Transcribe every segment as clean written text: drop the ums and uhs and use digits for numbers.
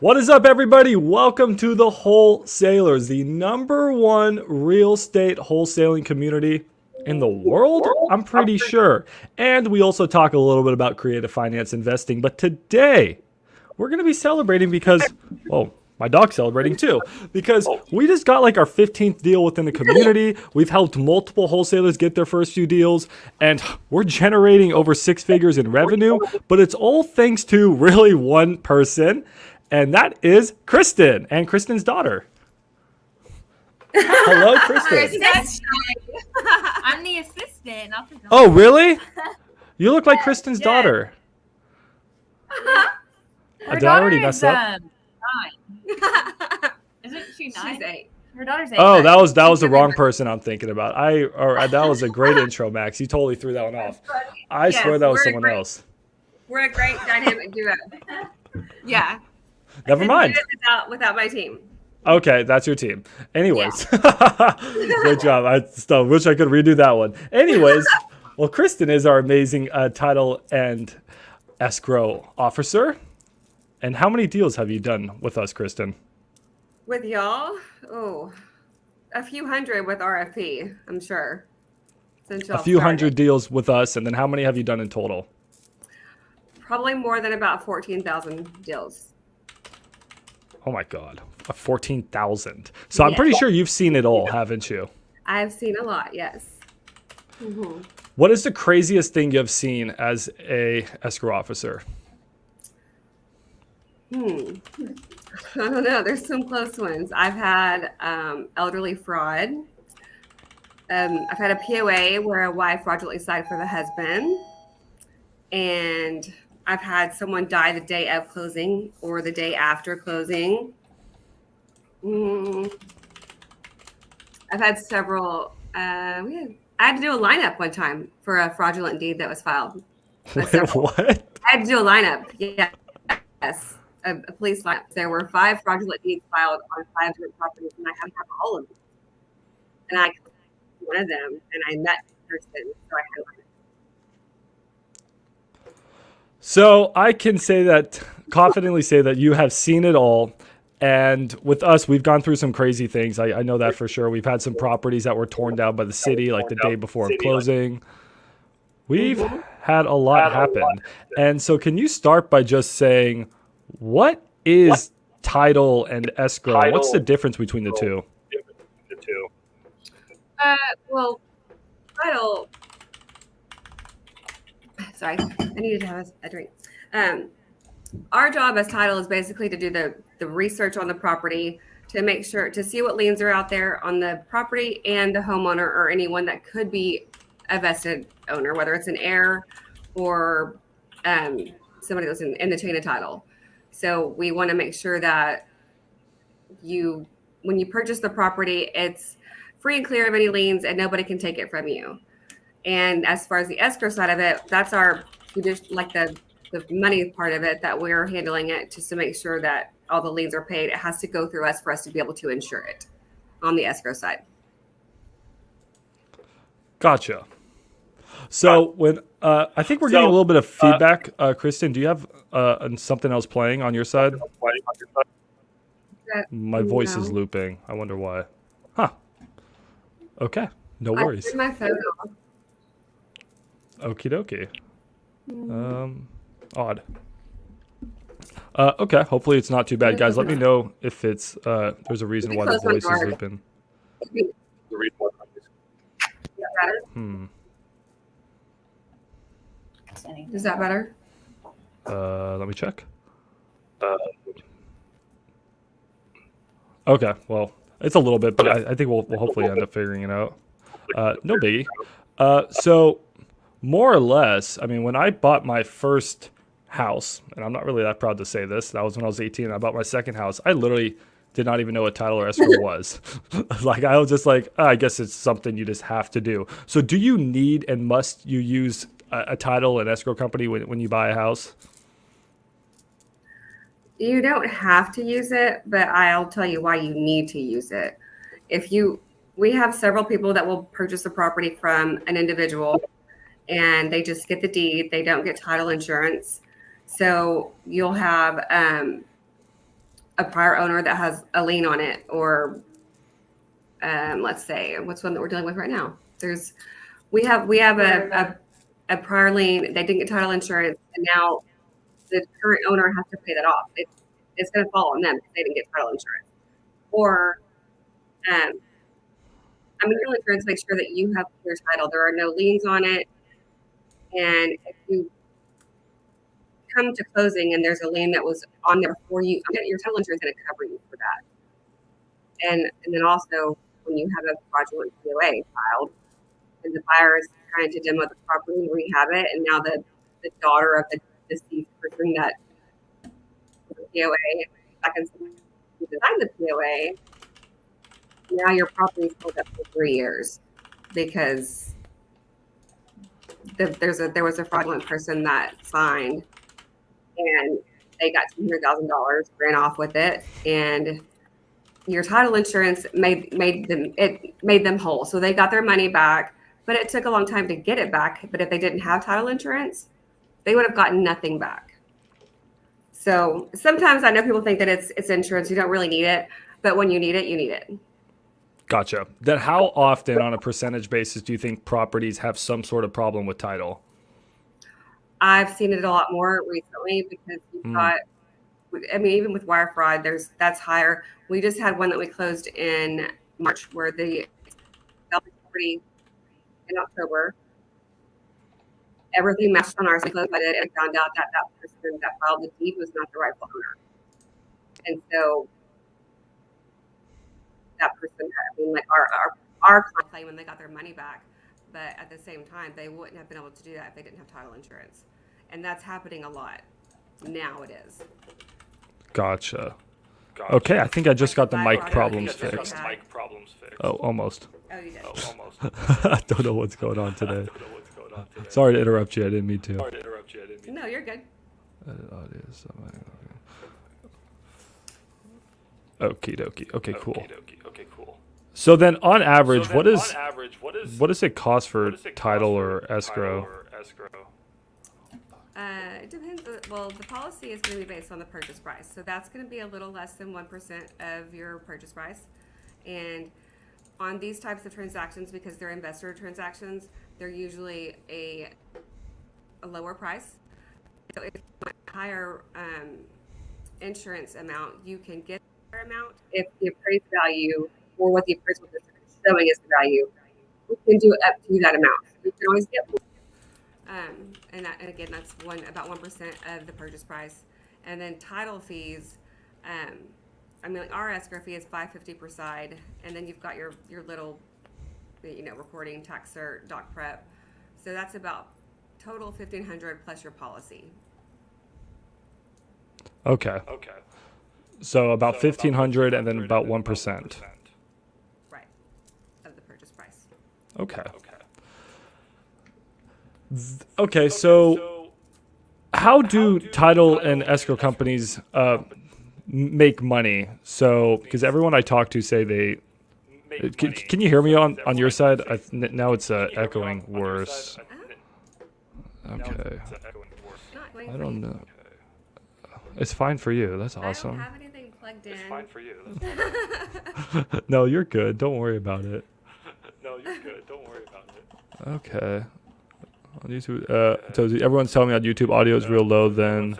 What is up, everybody? Welcome to the Wholesalers, the #1 real estate wholesaling community in the world, I'm pretty sure. And we also talk a little bit about creative finance investing. But today, we're going to be celebrating because, well, my dog's celebrating too, because we just got like our 15th deal within the community. We've helped multiple wholesalers get their first few deals, and we're generating over 6 figures in revenue. But it's all thanks to really one person. And that is Kristin and Kristin's daughter. Hello, Kristin. I'm the assistant. Oh, really? You look like Kristin's daughter. Did I already mess up? 9. Isn't she 9? She's 8. Her daughter's 8. Oh, that was the wrong person I'm thinking about. That was a great intro, Max. You totally threw that one off. I swear that was someone else. We're a great dynamic duo. Yeah. Never mind. Without my team. Okay, that's your team. Anyways, good job. I still wish I could redo that one. Anyways, well, Kristin is our amazing title and escrow officer. And how many deals have you done with us, Kristin? With y'all? Oh, a few hundred with RFP, I'm sure. A few hundred deals with us, and then how many have you done in total? Probably more than about 14,000 deals. Oh my God, 14,000. So I'm pretty sure you've seen it all, haven't you? I've seen a lot, yes. Mm-hmm. What is the craziest thing you've seen as a escrow officer? I don't know. There's some close ones. I've had elderly fraud. I've had a POA where a wife fraudulently sided for the husband. And I've had someone die the day of closing or the day after closing. I've had several. I had to do a lineup one time for a fraudulent deed that was filed. Wait, what? I had to do a lineup. Yes, a police lineup. There were 5 fraudulent deeds filed on 5 different properties, and I had to have all of them. And I one of them, and I met the person, so I had to. So I can confidently say that you have seen it all. And with us, we've gone through some crazy things. I know that for sure. We've had some properties that were torn down by the city, like the day before closing. We've had a lot happen. And so can you start by just saying, what is title and escrow? What's the difference between the two? Well, title. Sorry, I needed to have a drink. Our job as title is basically to do the research on the property, to make sure, to see what liens are out there on the property and the homeowner or anyone that could be a vested owner, whether it's an heir or somebody that's in the chain of title. So we want to make sure that when you purchase the property, it's free and clear of any liens and nobody can take it from you. And as far as the escrow side of it, that's our, like the money part of it that we're handling it, just to make sure that all the liens are paid. It has to go through us for us to be able to insure it on the escrow side. Gotcha. So when I think we're getting a little bit of feedback, Kristin, do you have something else playing on your side? My voice is looping. I wonder why. Huh. Okay. No worries. I turned my phone off. Okie dokie. Odd. Okay. Hopefully it's not too bad, guys. Let me know if it's there's a reason why the voice is looping. Is that better? Let me check. Okay. Well, it's a little bit, but I think we'll hopefully end up figuring it out. No biggie. So more or less, I mean, when I bought my first house, and I'm not really that proud to say this, that was when I was 18 and I bought my second house, I literally did not even know what title or escrow was. Like, I was just like, I guess it's something you just have to do. So do you need and must you use a title and escrow company when you buy a house? You don't have to use it, but I'll tell you why you need to use it. We have several people that will purchase a property from an individual and they just get the deed. They don't get title insurance. So you'll have a prior owner that has a lien on it, or let's say, what's one that we're dealing with right now? We have a prior lien. They didn't get title insurance, and now the current owner has to pay that off. It's going to fall on them because they didn't get title insurance. Or, title insurance makes sure that you have clear title. There are no liens on it, and if you come to closing and there's a lien that was on there before you, your title insurance is going to cover you for that. And then also, when you have a fraudulent POA filed, and the buyer is trying to demo the property and rehab it, and now the daughter of the deceased person that the POA second designed the POA, now your property is held up for 3 years because there was a fraudulent person that signed, and they got $200,000, ran off with it, and your title insurance made them whole. So they got their money back, but it took a long time to get it back. But if they didn't have title insurance, they would have gotten nothing back. So sometimes I know people think that it's insurance. You don't really need it, but when you need it, you need it. Gotcha. Then how often on a percentage basis do you think properties have some sort of problem with title? I've seen it a lot more recently because you've got, even with wire fraud, that's higher. We just had one that we closed in March where the property in October, everything matched on ours. We closed it and found out that person that filed the deed was not the rightful owner. And so that person had, our client claim when they got their money back, but at the same time, they wouldn't have been able to do that if they didn't have title insurance. And that's happening a lot. Now it is. Gotcha. Okay, I think I just got the mic problems fixed. Oh, almost. Oh, you did. I don't know what's going on today. Sorry to interrupt you. I didn't mean to. No, you're good. Okie dokie. Okay, cool. So then, on average, what does it cost for title or escrow? It depends. Well, the policy is going to be based on the purchase price. So that's going to be a little less than 1% of your purchase price. And on these types of transactions, because they're investor transactions, they're usually a lower price. So if you want a higher insurance amount, you can get a higher amount. If the appraised value or what the appraisal is showing is the value, you can do up to that amount. You can always get more. And again, that's about 1% of the purchase price. And then title fees, our escrow fee is $550 per side, and then you've got your little, recording, tax cert, doc prep. So that's about total $1,500 plus your policy. Okay. So about $1,500 and then about 1%. Right, of the purchase price. Okay. Okay, so how do title and escrow companies make money? So, because everyone I talk to say they... Can you hear me on your side? Now it's echoing worse. Okay. I don't know. It's fine for you. That's awesome. I don't have anything plugged in. It's fine for you. No, you're good. Don't worry about it. Okay. On YouTube, so everyone's telling me on YouTube audio is real low then,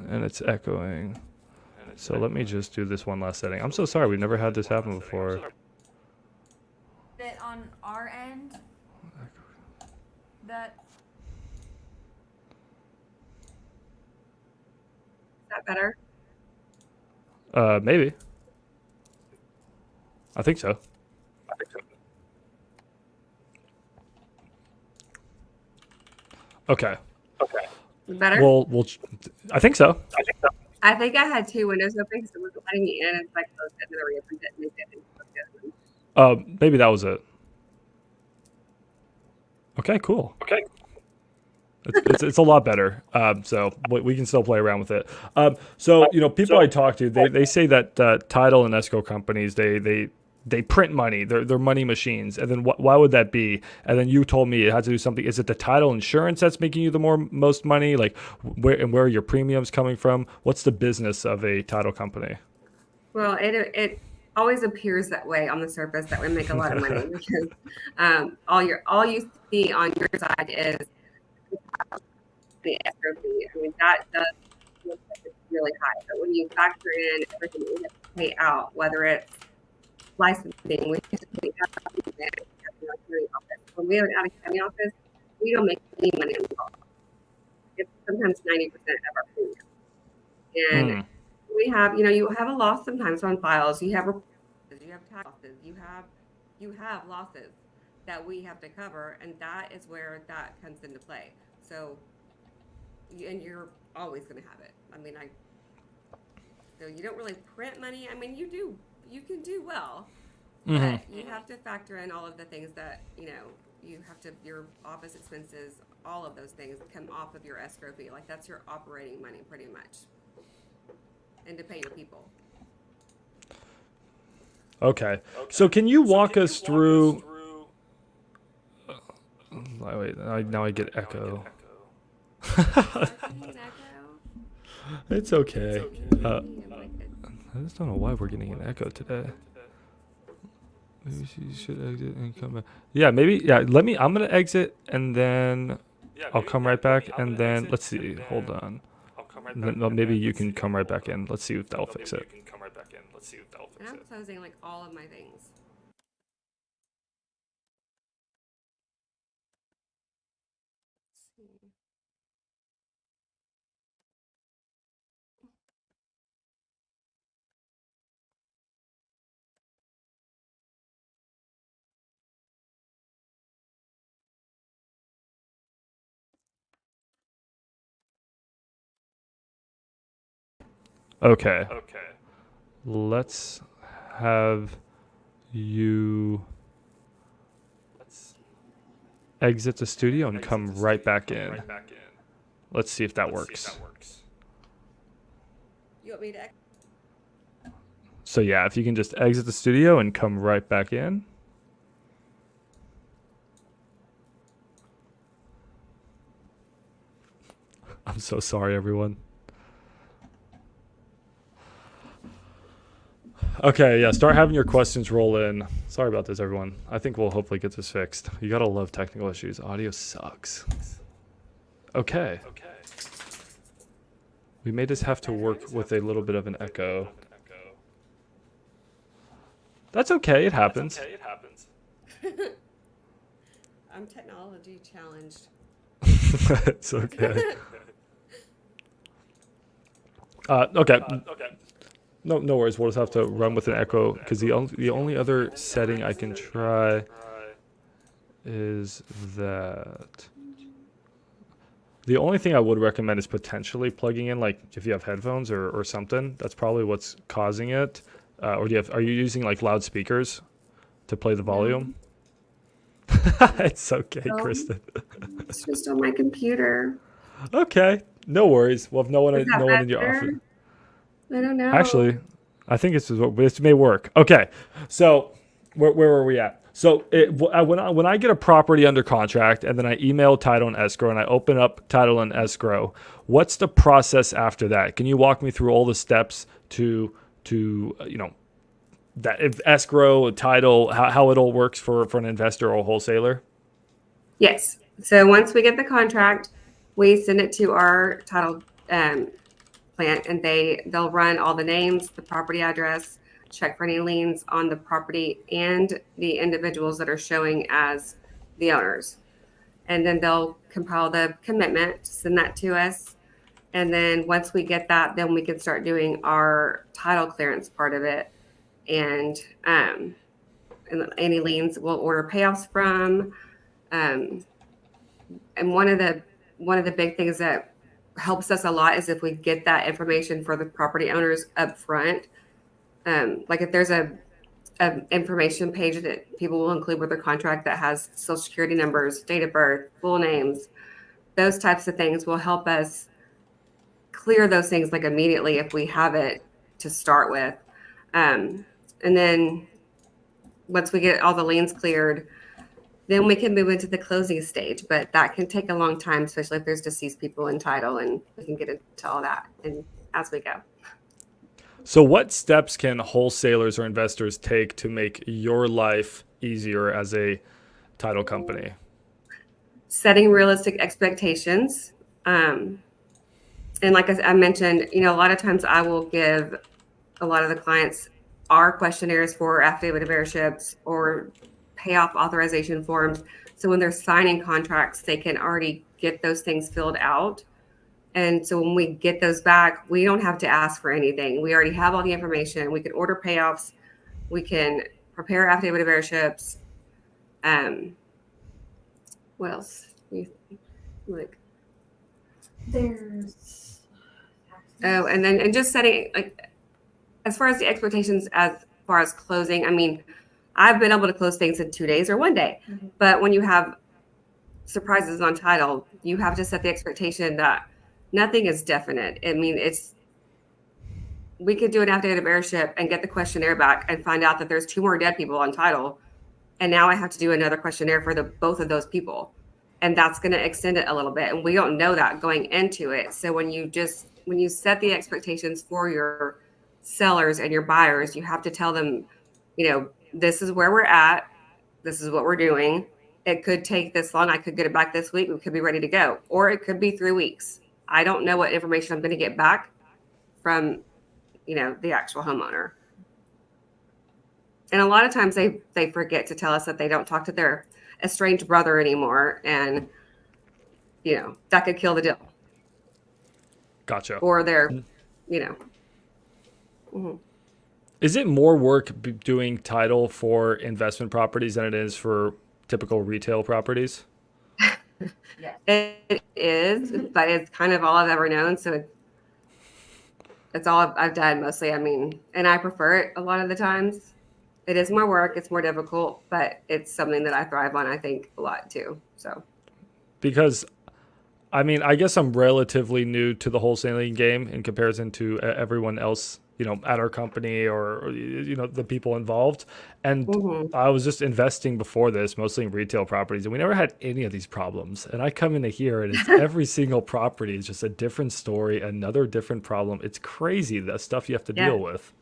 and it's echoing. So let me just do this one last setting. I'm so sorry, we've never had this happen before. That on our end, that Is that better? Maybe. I think so. Okay. Better? Well, I think so. I think I had two windows open because it wasn't letting me in. It's like closed it and then I reopened it and it didn't. Maybe that was it. Okay, cool. It's a lot better. So we can still play around with it. So people I talk to, they say that title and escrow companies, they they print money. They're money machines. And then why would that be? And then you told me it had to do something. Is it the title insurance that's making you the most money? Like where are your premiums coming from? What's the business of a title company? Well, it always appears that way on the surface that we make a lot of money because all you see on your side is the escrow fee. I mean, that does look like it's really high. But when you factor in everything that we have to pay out, whether it's licensing, we have to pay out county office. When we have an out-of-county office, we don't make any money on the call. It's sometimes 90% of our premium. And we have, you have a loss sometimes on files. You have tax losses. You have losses that we have to cover, and that is where that comes into play. So, and you're always going to have it. I mean, so you don't really print money. I mean, you can do well, but you have to factor in all of the things that, you have to, your office expenses, all of those things come off of your escrow fee. Like that's your operating money pretty much. And to pay your people. Okay. So can you walk us through... Wait, now I get echo. It's okay. I just don't know why we're getting an echo today. Maybe she should exit and come back. Yeah, maybe. Yeah, I'm going to exit and then I'll come right back. And then, let's see. Hold on. Maybe you can come right back in. Let's see if that'll fix it. And I'm closing like all of my things. Okay. Let's have you exit the studio and come right back in. Let's see if that works. You want me to? So yeah, if you can just exit the studio and come right back in. I'm so sorry, everyone. Okay, yeah, start having your questions roll in. Sorry about this, everyone. I think we'll hopefully get this fixed. You gotta love technical issues. Audio sucks. Okay. We may just have to work with a little bit of an echo. That's okay, it happens. I'm technology challenged. It's okay. Okay. No worries. We'll just have to run with an echo because the only other setting I can try is that. The only thing I would recommend is potentially plugging in, like if you have headphones or something. That's probably what's causing it. Or are you using like loudspeakers to play the volume? It's okay, Kristin. It's just on my computer. Okay, no worries. Well, if no one in your office. I don't know. Actually, I think this may work. Okay, so where were we at? So when I get a property under contract and then I email title and escrow and I open up title and escrow, what's the process after that? Can you walk me through all the steps to that if escrow, title, how it all works for an investor or a wholesaler? Yes. So once we get the contract, we send it to our title plant, and they'll run all the names, the property address, check for any liens on the property and the individuals that are showing as the owners. And then they'll compile the commitment, send that to us. And then once we get that, then we can start doing our title clearance part of it. And any liens we'll order payoffs from. And one of the big things that helps us a lot is if we get that information for the property owners up front. Like if there's a information page that people will include with their contract that has social security numbers, date of birth, full names, those types of things will help us clear those things like immediately if we have it to start with. And then once we get all the liens cleared, then we can move into the closing stage. But that can take a long time, especially if there's deceased people in title, and we can get into all that and as we go. So what steps can wholesalers or investors take to make your life easier as a title company? Setting realistic expectations. And like I mentioned, a lot of times I will give a lot of the clients our questionnaires for affidavit of heirships or payoff authorization forms. So when they're signing contracts, they can already get those things filled out. And so when we get those back, we don't have to ask for anything. We already have all the information. We can order payoffs. We can prepare affidavit of heirships. What else? Like, There's. and just setting, like, as far as the expectations, as far as closing, I mean, I've been able to close things in 2 days or 1 day. Mm-hmm. But when you have surprises on title, you have to set the expectation that nothing is definite. I mean, we could do an affidavit of heirship and get the questionnaire back and find out that there's 2 more dead people on title. And now I have to do another questionnaire for both of those people. And that's going to extend it a little bit. And we don't know that going into it. So when you set the expectations for your sellers and your buyers, you have to tell them, this is where we're at. This is what we're doing. It could take this long. I could get it back this week. We could be ready to go. Or it could be 3 weeks. I don't know what information I'm going to get back from, the actual homeowner. And a lot of times they forget to tell us that they don't talk to their estranged brother anymore. And, that could kill the deal. Gotcha. Or they're, Mm-hmm. Is it more work doing title for investment properties than it is for typical retail properties? Yes. It is, but it's kind of all I've ever known. So it's all I've done mostly. I mean, and I prefer it a lot of the times. It is more work. It's more difficult, but it's something that I thrive on, I think, a lot too. So, because I mean, I guess I'm relatively new to the wholesaling game in comparison to everyone else, at our company or the people involved. And I was just investing before this, mostly in retail properties, and we never had any of these problems. And I come into here and it's every single property is just a different story, another different problem. It's crazy, the stuff you have to deal with.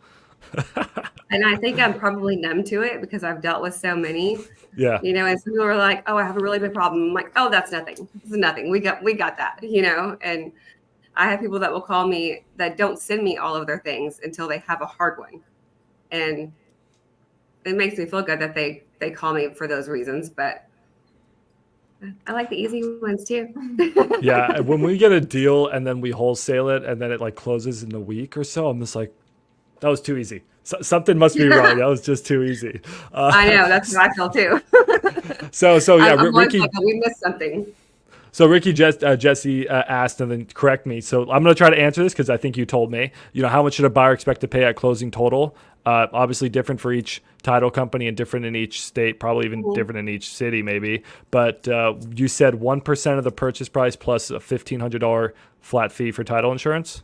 And I think I'm probably numb to it because I've dealt with so many. Yeah. And some people are like, "Oh, I have a really big problem." I'm like, "Oh, that's nothing. This is nothing. We got that." And I have people that will call me that don't send me all of their things until they have a hard one, and it makes me feel good that they call me for those reasons. But I like the easy ones too. Yeah, when we get a deal and then we wholesale it and then it like closes in a week or so, I'm just like, that was too easy. Something must be wrong. That was just too easy. I know. That's what I feel too. So yeah, Ricky, we missed something. So Ricky Jesse asked, and then correct me. So I'm going to try to answer this because I think you told me. How much should a buyer expect to pay at closing total? Obviously different for each title company and different in each state, probably even different in each city maybe. But you said 1% of the purchase price plus a $1,500 flat fee for title insurance?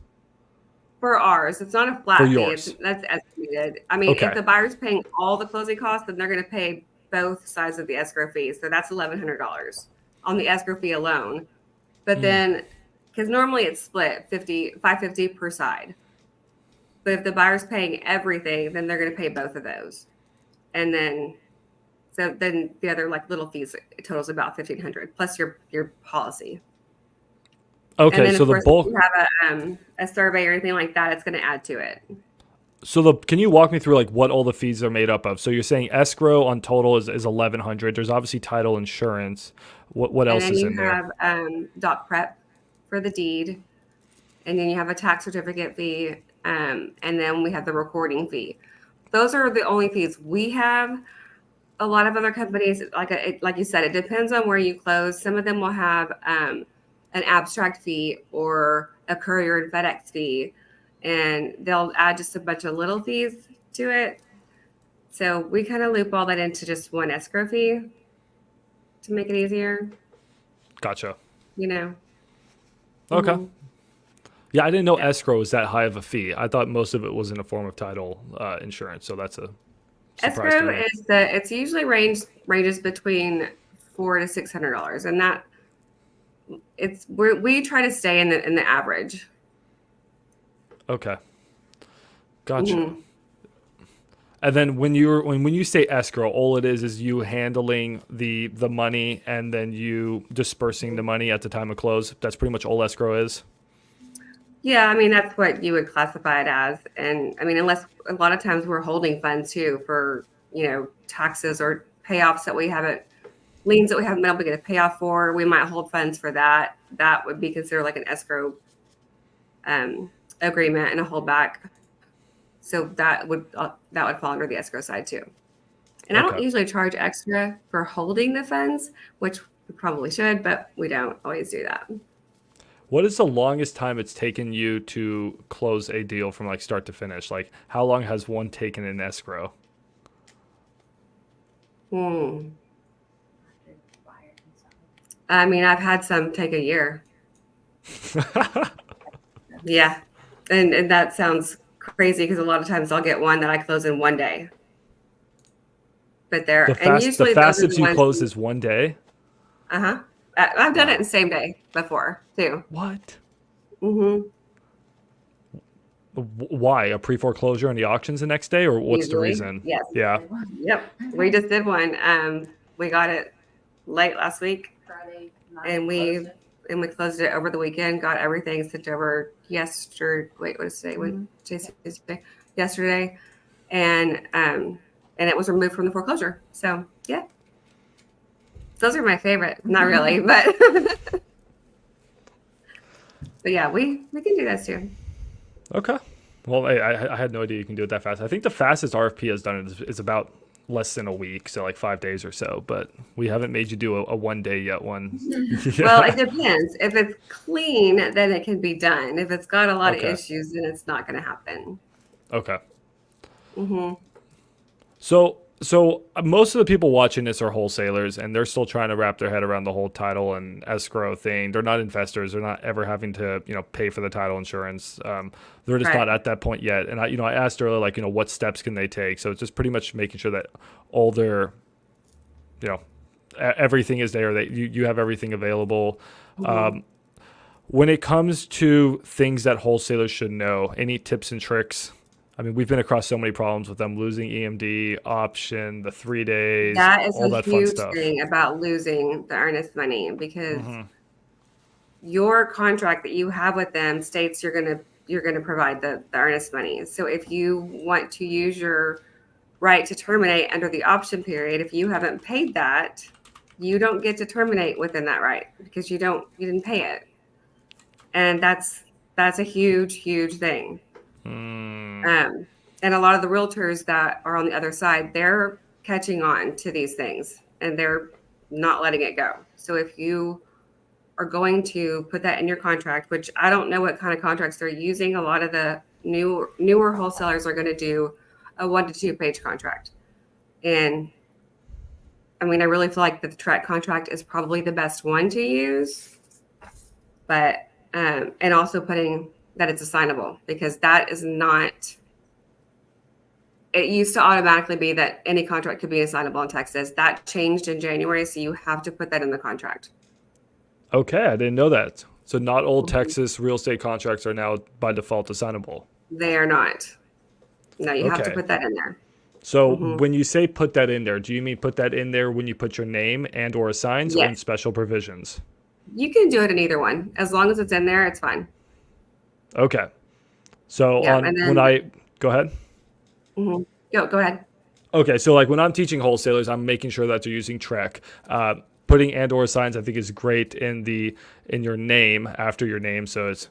For ours, it's not a flat for fee. Yours. That's estimated. I mean, if the buyer's paying all the closing costs, then they're going to pay both sides of the escrow fees. So that's $1,100 on the escrow fee alone. But then, because normally it's split $550 per side. But if the buyer's paying everything, then they're going to pay both of those. And then the other like little fees totals about $1,500 plus your policy. Okay, and then, so of the course, bulk. If you have a survey or anything like that, it's going to add to it. So can you walk me through like what all the fees are made up of? So you're saying escrow on total is $1,100. There's obviously title insurance. What else is in there? And then you have doc prep for the deed, and then you have a tax certificate fee, and then we have the recording fee. Those are the only fees we have. A lot of other companies, like you said, it depends on where you close. Some of them will have an abstract fee or a courier and FedEx fee, and they'll add just a bunch of little fees to it. So we kind of loop all that into just one escrow fee to make it easier. Gotcha. Okay. Mm-hmm. Yeah, I didn't know escrow was that high of a fee. I thought most of it was in a form of title insurance. So that's a surprise to Escrow me. it's usually ranges between $400 to $600, and that we try to stay in the average. Okay. Gotcha. Mhm. And then when you say escrow, all it is you handling the money and then you dispersing the money at the time of close. That's pretty much all escrow is. Yeah, I mean that's what you would classify it as, and I mean unless a lot of times we're holding funds too for taxes or payoffs that we haven't liens that we haven't been able to get a payoff for. We might hold funds for that. That would be considered like an escrow agreement and a holdback. So that would fall under the escrow side too. And I don't usually charge extra for holding the funds, which we probably should, but we don't always do that. What is the longest time it's taken you to close a deal from like start to finish? Like how long has one taken in escrow? I mean, I've had some take a year. Yeah. And that sounds crazy because a lot of times I'll get one that I close in one day. But the fastest you close is one day? Uh-huh. I've done it in the same day before too. What? Mm-hmm. Why? A pre-foreclosure and the auction's the next day, or what's the reason? Yes. Yeah. Yep. We just did one. We got it late last week. Friday night, And we closed it over the weekend, got everything sent over yesterday. Wait, what is today? Yesterday. And it was removed from the foreclosure. So yeah. Those are my favorite. Not really, but but yeah, we can do this too. Okay. Well, I had no idea you can do it that fast. I think the fastest RFP has done it is about less than a week, so like 5 days or so, but we haven't made you do a 1 day yet one. Yeah. Well, it depends. If it's clean, then it can be done. If it's got a lot of issues, then it's not going to happen. Okay. Mm-hmm. So most of the people watching this are wholesalers, and they're still trying to wrap their head around the whole title and escrow thing. They're not investors. They're not ever having to, pay for the title insurance. They're just not at that point yet. And I asked earlier, like, what steps can they take? So it's just pretty much making sure that all their, everything is there, that you have everything available. Mm-hmm. When it comes to things that wholesalers should know, any tips and tricks? I mean, we've been across so many problems with them losing EMD, option, the 3 days, that is all a that huge fun stuff. thing about losing the earnest money, because your contract that you have with them states you're gonna provide the earnest money. So if you want to use your right to terminate under the option period, if you haven't paid that, you don't get to terminate within that right because you didn't pay it, and that's a huge thing. And a lot of the realtors that are on the other side, they're catching on to these things and they're not letting it go. So if you are going to put that in your contract, which I don't know what kind of contracts they're using, a lot of the newer wholesalers are going to do a 1 to 2 page contract. And I mean, I really feel like the track contract is probably the best one to use, but and also putting that it's assignable, because that is not, it used to automatically be that any contract could be assignable in Texas. That changed in January, so you have to put that in the contract. Okay, I didn't know that. So not all Texas real estate contracts are now by default assignable. They are not. No, you have to put that in there. So when you say put that in there, do you mean put that in there when you put your name and or assigns, or in special provisions? You can do it in either one. As long as it's in there, it's fine. Okay. So go ahead. Mm-hmm. Go ahead. Okay. So like when I'm teaching wholesalers, I'm making sure that they're using TREC. Putting and or signs I think is great in your name, after your name. So it's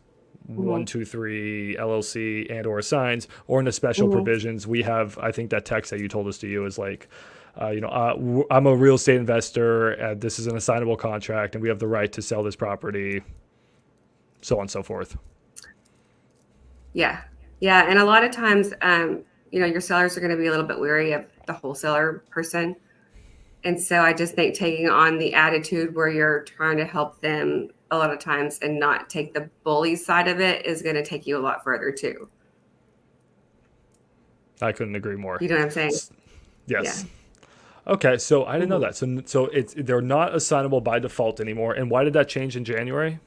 123 LLC and or signs, or in the special provisions. We have, I think that text that you told us to you is like, I'm a real estate investor. This is an assignable contract and we have the right to sell this property, so on and so forth. Yeah. And a lot of times, your sellers are going to be a little bit weary of the wholesaler person. And so I just think taking on the attitude where you're trying to help them a lot of times and not take the bully side of it is going to take you a lot further too. I couldn't agree more. You know what I'm saying? Yes. Okay, so I didn't know that. So they're not assignable by default anymore. And why did that change in January?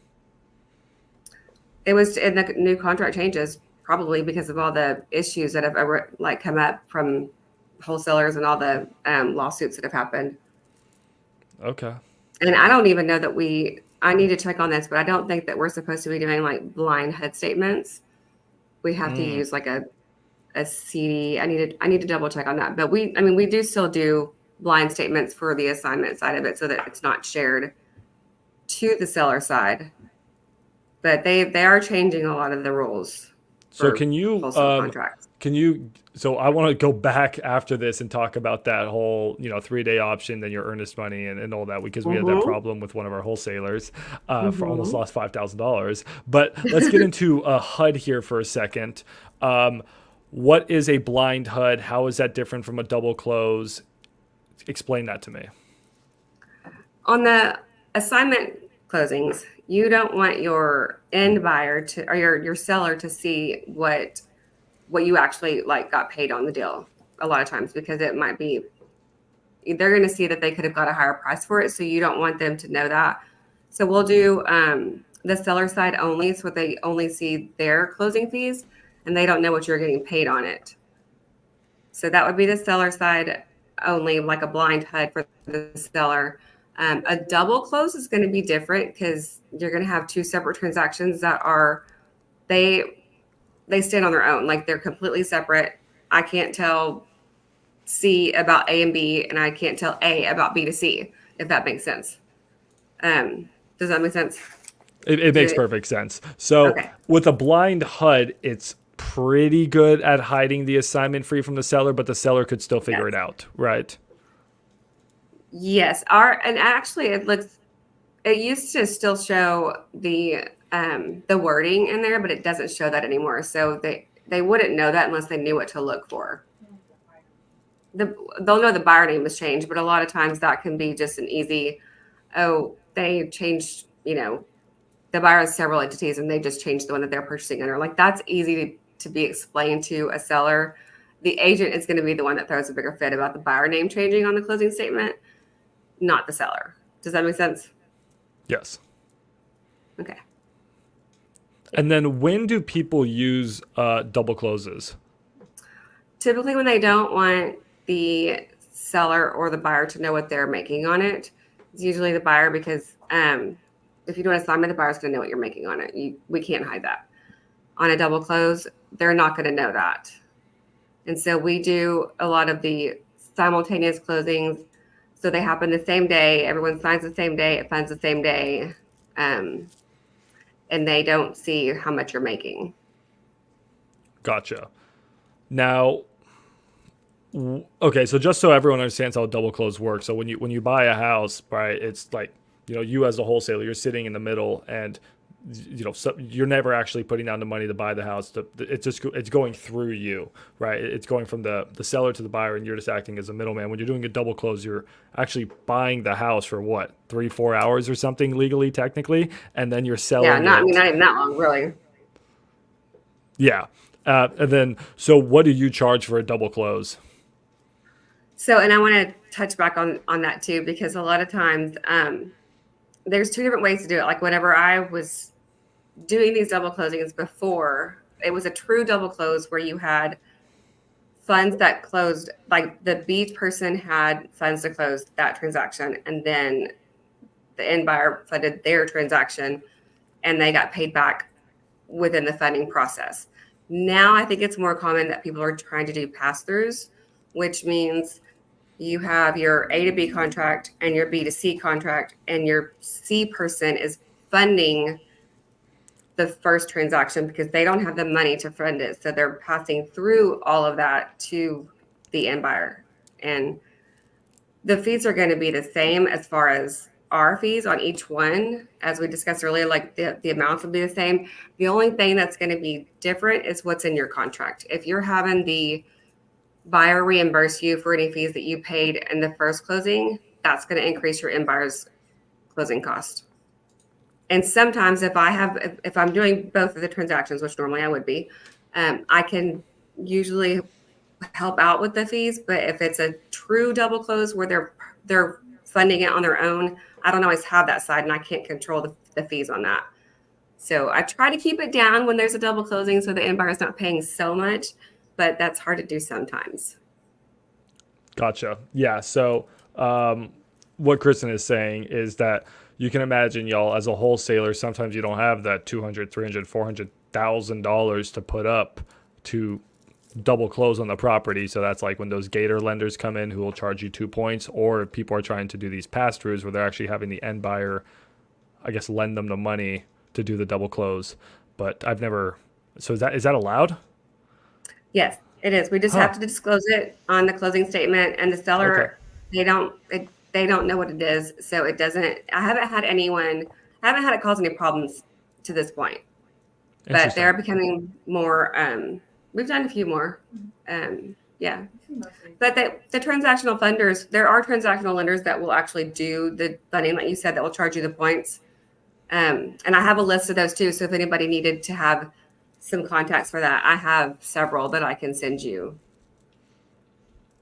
It was in the new contract changes, probably because of all the issues that have ever like come up from wholesalers and all the lawsuits that have happened. Okay. And I don't even know that I need to check on this, but I don't think that we're supposed to be doing like blind HUD statements. We have to use like a CD. I need to double check on that. But we do still do blind statements for the assignment side of it so that it's not shared to the seller side. But they are changing a lot of the rules. So can you contracts. So I want to go back after this and talk about that whole 3-day option, then your earnest money and all that, because we had that problem with one of our wholesalers for almost lost $5,000. But let's get into HUD here for a second. What is a blind HUD? How is that different from a double close? Explain that to me. On the assignment closings, you don't want your end buyer or your seller to see what you actually like got paid on the deal a lot of times, because it might be they're going to see that they could have got a higher price for it. So you don't want them to know that. So we'll do the seller side only, so they only see their closing fees and they don't know what you're getting paid on it. So that would be the seller side only, like a blind HUD for the seller. A double close is going to be different because you're going to have two separate transactions that are they stand on their own, like they're completely separate. I can't tell C about A and B, and I can't tell A about B to C, if that makes sense. Does that make sense? It makes perfect sense. So with a blind HUD, it's pretty good at hiding the assignment fee from the seller, but the seller could still figure it out, right? Yes. And actually it used to still show the wording in there, but it doesn't show that anymore. So they wouldn't know that unless they knew what to look for. They'll know the buyer name has changed, but a lot of times that can be just an easy, they changed, the buyer has several entities and they just changed the one that they're purchasing under. Like that's easy to be explained to a seller. The agent is going to be the one that throws a bigger fit about the buyer name changing on the closing statement, not the seller. Does that make sense? Yes. Okay. And then when do people use double closes? Typically when they don't want the seller or the buyer to know what they're making on it. It's usually the buyer, because if you do an assignment, the buyer's going to know what you're making on it. We can't hide that. On a double close, they're not going to know that. And so we do a lot of the simultaneous closings. So they happen the same day. Everyone signs the same day. It funds the same day. And they don't see how much you're making. Gotcha. Now, okay, so just so everyone understands how a double close works. So when you buy a house, right, it's like, you as a wholesaler, you're sitting in the middle, and so you're never actually putting down the money to buy the house. It's going through you, right? It's going from the seller to the buyer, and you're just acting as a middleman. When you're doing a double close, you're actually buying the house for what, 3-4 hours or something legally, technically, and then you're selling. Yeah, not even that long, really. Yeah, and then so what do you charge for a double close? So, and I want to touch back on that too, because a lot of times there's two different ways to do it. Like whenever I was doing these double closings before, it was a true double close where you had funds that closed, like the B person had funds to close that transaction, and then the end buyer funded their transaction and they got paid back within the funding process. Now I think it's more common that people are trying to do pass-throughs, which means you have your A to B contract and your B to C contract, and your C person is funding the first transaction because they don't have the money to fund it. So they're passing through all of that to the end buyer. And the fees are going to be the same as far as our fees on each one. As we discussed earlier, like the amounts will be the same. The only thing that's going to be different is what's in your contract. If you're having the buyer reimburse you for any fees that you paid in the first closing, that's going to increase your end buyer's closing cost. And sometimes if I'm doing both of the transactions, which normally I would be, I can usually help out with the fees. But if it's a true double close where they're funding it on their own, I don't always have that side, and I can't control the fees on that. So I try to keep it down when there's a double closing so the end buyer is not paying so much, but that's hard to do sometimes. Gotcha. Yeah. So what Kristin is saying is that you can imagine, y'all, as a wholesaler, sometimes you don't have that $200,000, $300,000, $400,000 to put up to double close on the property. So that's like when those gator lenders come in who will charge you 2 points, or people are trying to do these pass-throughs where they're actually having the end buyer, I guess, lend them the money to do the double close. But I've never. So is that allowed? Yes, it is. We just have to disclose it on the closing statement, and the seller, they don't know what it is, so it doesn't. I haven't had it cause any problems to this point, but they're becoming more. We've done a few more, yeah. But the transactional funders, there are transactional lenders that will actually do the funding, like you said, that will charge you the points. And I have a list of those too. So if anybody needed to have some contacts for that, I have several that I can send you.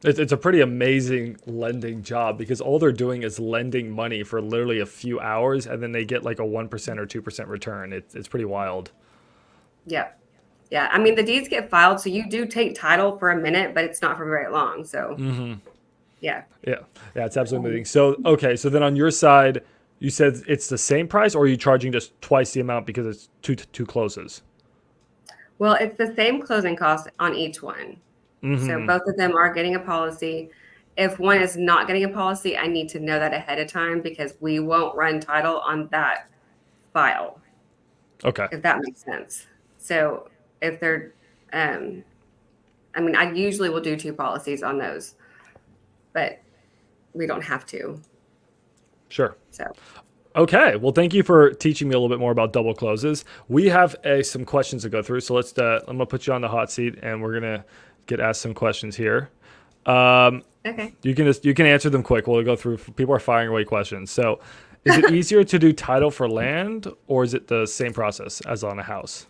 It's a pretty amazing lending job because all they're doing is lending money for literally a few hours, and then they get like a 1% or 2% return. It's pretty wild. Yeah. Yeah. I mean, the deeds get filed, so you do take title for a minute, but it's not for very long. So yeah. It's absolutely amazing. So, okay. So then on your side, you said it's the same price, or are you charging just twice the amount because it's two closes? Well, it's the same closing cost on each one. So both of them are getting a policy. If one is not getting a policy, I need to know that ahead of time because we won't run title on that file. Okay. If that makes sense. So if they're, I mean, I usually will do 2 policies on those, but we don't have to. Sure. So. Okay. Well, thank you for teaching me a little bit more about double closes. We have some questions to go through. So I'm going to put you on the hot seat and we're going to get asked some questions here. Okay. You can answer them quick. We'll go through. People are firing away questions. So is it easier to do title for land, or is it the same process as on a house?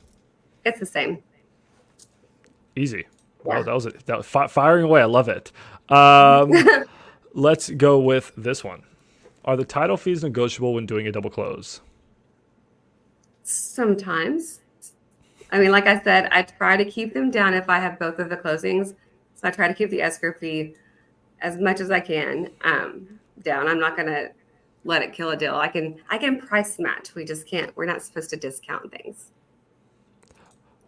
It's the same. Easy. Yeah. Wow, that was firing away. I love it. Let's go with this one. Are the title fees negotiable when doing a double close? Sometimes. I mean, like I said, I try to keep them down if I have both of the closings. So I try to keep the escrow fee as much as I can down. I'm not going to let it kill a deal. I can price match. We just can't. We're not supposed to discount things.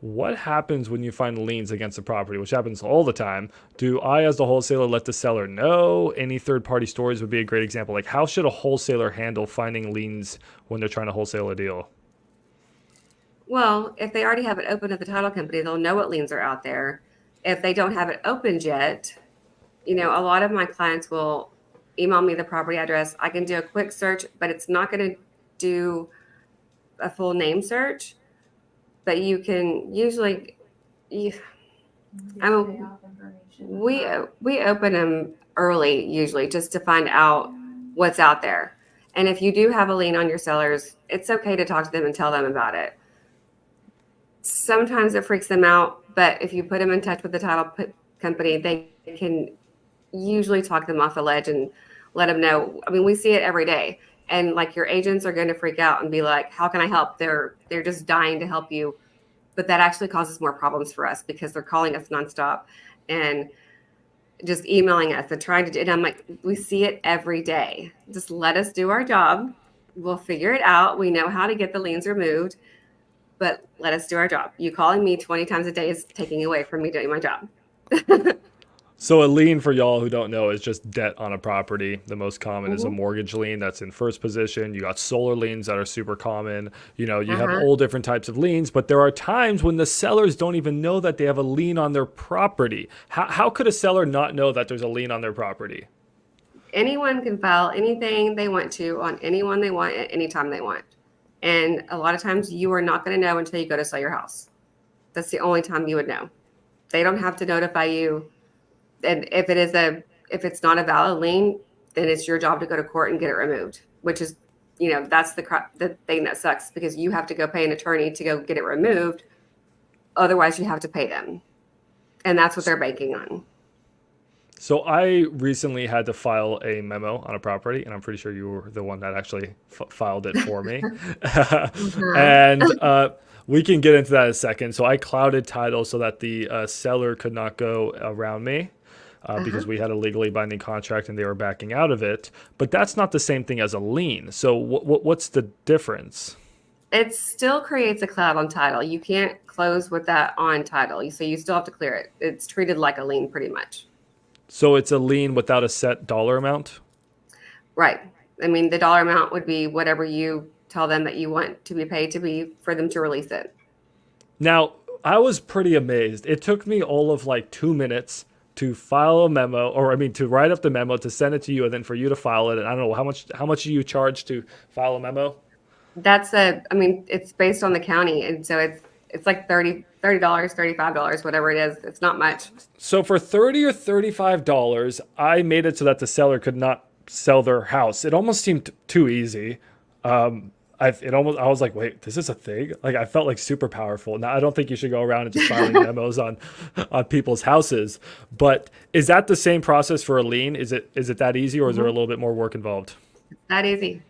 What happens when you find liens against the property, which happens all the time? Do I, as the wholesaler, let the seller know? Any third-party stories would be a great example. Like, how should a wholesaler handle finding liens when they're trying to wholesale a deal? Well, if they already have it open at the title company, they'll know what liens are out there. If they don't have it opened yet, a lot of my clients will email me the property address. I can do a quick search, but it's not going to do a full name search. But you can usually, we open them early usually just to find out what's out there. And if you do have a lien on your sellers, it's okay to talk to them and tell them about it. Sometimes it freaks them out, but if you put them in touch with the title company, they can usually talk them off the ledge and let them know. I mean, we see it every day. And like your agents are going to freak out and be like, how can I help? They're just dying to help you. But that actually causes more problems for us because they're calling us nonstop and just emailing us and trying to do. And I'm like, we see it every day. Just let us do our job. We'll figure it out. We know how to get the liens removed, but let us do our job. You calling me 20 times a day is taking away from me doing my job. So a lien, for y'all who don't know, is just debt on a property. The most common is a mortgage lien that's in first position. You got solar liens that are super common. You have all different types of liens, but there are times when the sellers don't even know that they have a lien on their property. How could a seller not know that there's a lien on their property? Anyone can file anything they want to on anyone they want at any time they want. And a lot of times you are not going to know until you go to sell your house. That's the only time you would know. They don't have to notify you. And if it's not a valid lien, then it's your job to go to court and get it removed, which is, that's the thing that sucks because you have to go pay an attorney to go get it removed. Otherwise you have to pay them. And that's what they're banking on. So I recently had to file a memo on a property, and I'm pretty sure you were the one that actually filed it for me. And we can get into that in a second. So I clouded title so that the seller could not go around me because we had a legally binding contract and they were backing out of it. But that's not the same thing as a lien. So what's the difference? It still creates a cloud on title. You can't close with that on title. So you still have to clear it. It's treated like a lien pretty much. So it's a lien without a set dollar amount? Right. I mean, the dollar amount would be whatever you tell them that you want to be paid to be for them to release it. Now, I was pretty amazed. It took me all of like 2 minutes to file a memo, to write up the memo, to send it to you, and then for you to file it. And I don't know how much do you charge to file a memo? It's based on the county. And so it's like $30, $35, whatever it is. It's not much. So for $30 or $35, I made it so that the seller could not sell their house. It almost seemed too easy. I was like, wait, this is a thing? Like, I felt like super powerful. Now, I don't think you should go around and just filing memos on people's houses. But is that the same process for a lien? Is it that easy, or is there a little bit more work involved? That easy.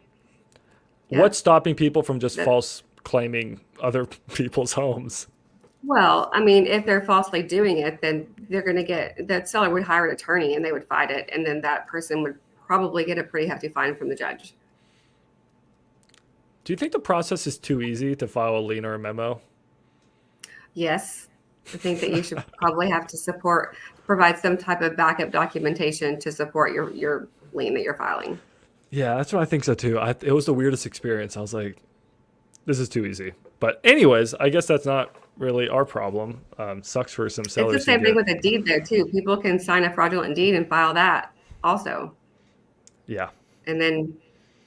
Yeah. What's stopping people from just false claiming other people's homes? Well, I mean, if they're falsely doing it, then they're going to that seller would hire an attorney and they would fight it. And then that person would probably get a pretty hefty fine from the judge. Do you think the process is too easy to file a lien or a memo? Yes. I think that you should probably have to provide some type of backup documentation to support your lien that you're filing. Yeah, that's what I think so too. It was the weirdest experience. I was like, this is too easy. But anyways, I guess that's not really our problem. Sucks for some sellers. It's the same thing with a deed though too. People can sign a fraudulent deed and file that also. Yeah. And then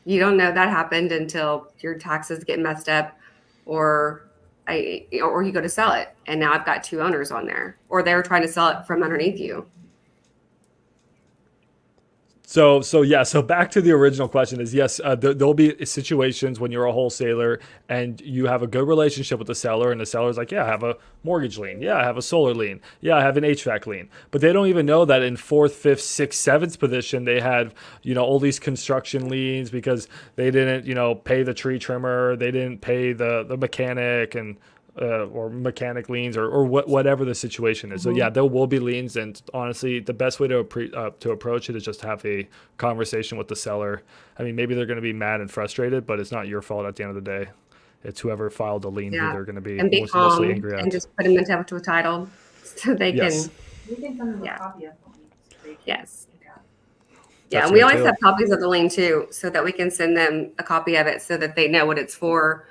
you don't know that happened until your taxes get messed up or you go to sell it. And now I've got two owners on there, or they're trying to sell it from underneath you. So back to the original question is, yes, there'll be situations when you're a wholesaler and you have a good relationship with the seller, and the seller's like, yeah, I have a mortgage lien. Yeah, I have a solar lien. Yeah, I have an HVAC lien. But they don't even know that in 4th, 5th, 6th, 7th position, they had, all these construction liens because they didn't, pay the tree trimmer. They didn't pay the mechanic and or mechanic liens or whatever the situation is. So yeah, there will be liens, and honestly, the best way to approach it is just have a conversation with the seller. I mean, maybe they're going to be mad and frustrated, but it's not your fault at the end of the day. It's whoever filed the lien who they're going to be mostly angry at. And just put them in touch with title so they can. You can send them a copy of it. Yes. Yeah, and we always have copies of the lien too, so that we can send them a copy of it so that they know what it's for.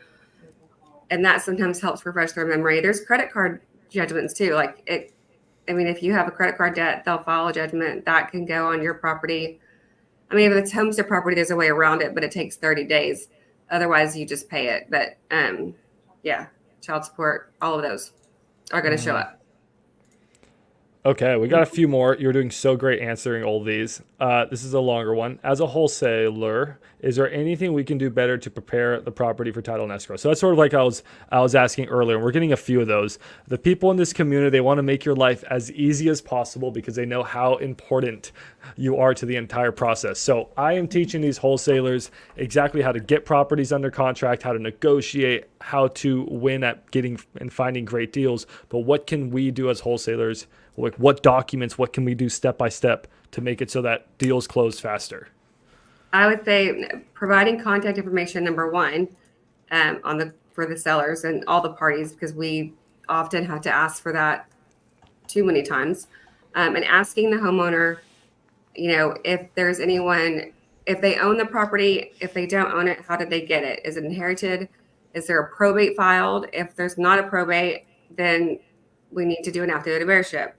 And that sometimes helps refresh their memory. There's credit card judgments too. If you have a credit card debt, they'll file a judgment that can go on your property. I mean, if it's homestead property, there's a way around it, but it takes 30 days. Otherwise, you just pay it. But child support, all of those are going to show up. Okay, we got a few more. You're doing so great answering all these. This is a longer one. As a wholesaler, is there anything we can do better to prepare the property for title and escrow? So that's sort of like I was asking earlier. We're getting a few of those. The people in this community, they want to make your life as easy as possible because they know how important you are to the entire process. So I am teaching these wholesalers exactly how to get properties under contract, how to negotiate, how to win at getting and finding great deals. But what can we do as wholesalers? Like, what documents, what can we do step by step to make it so that deals close faster? I would say providing contact information, number one, for the sellers and all the parties, because we often have to ask for that too many times, and asking the homeowner, if there's anyone, if they own the property, if they don't own it, how did they get it? Is it inherited? Is there a probate filed? If there's not a probate, then we need to do an affidavit of heirship.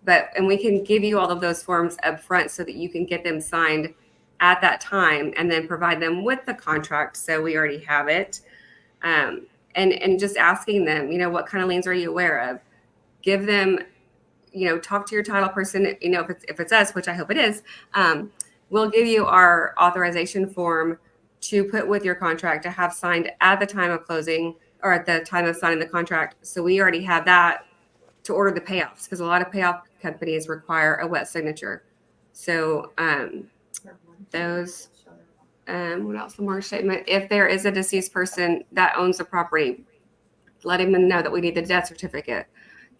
And we can give you all of those forms up front so that you can get them signed at that time and then provide them with the contract. So we already have it. And just asking them, what kind of liens are you aware of? Give them, talk to your title person, if it's us, which I hope it is, we'll give you our authorization form to put with your contract to have signed at the time of closing or at the time of signing the contract. So we already have that to order the payoffs, because a lot of payoff companies require a wet signature. So those, what else? The mortgage statement. If there is a deceased person that owns the property, letting them know that we need the death certificate,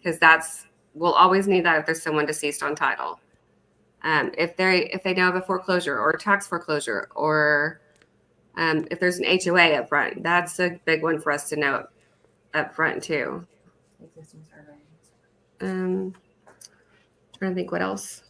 because we'll always need that if there's someone deceased on title. If they know of a foreclosure or a tax foreclosure, or if there's an HOA up front, that's a big one for us to know up front too. Trying to think what else.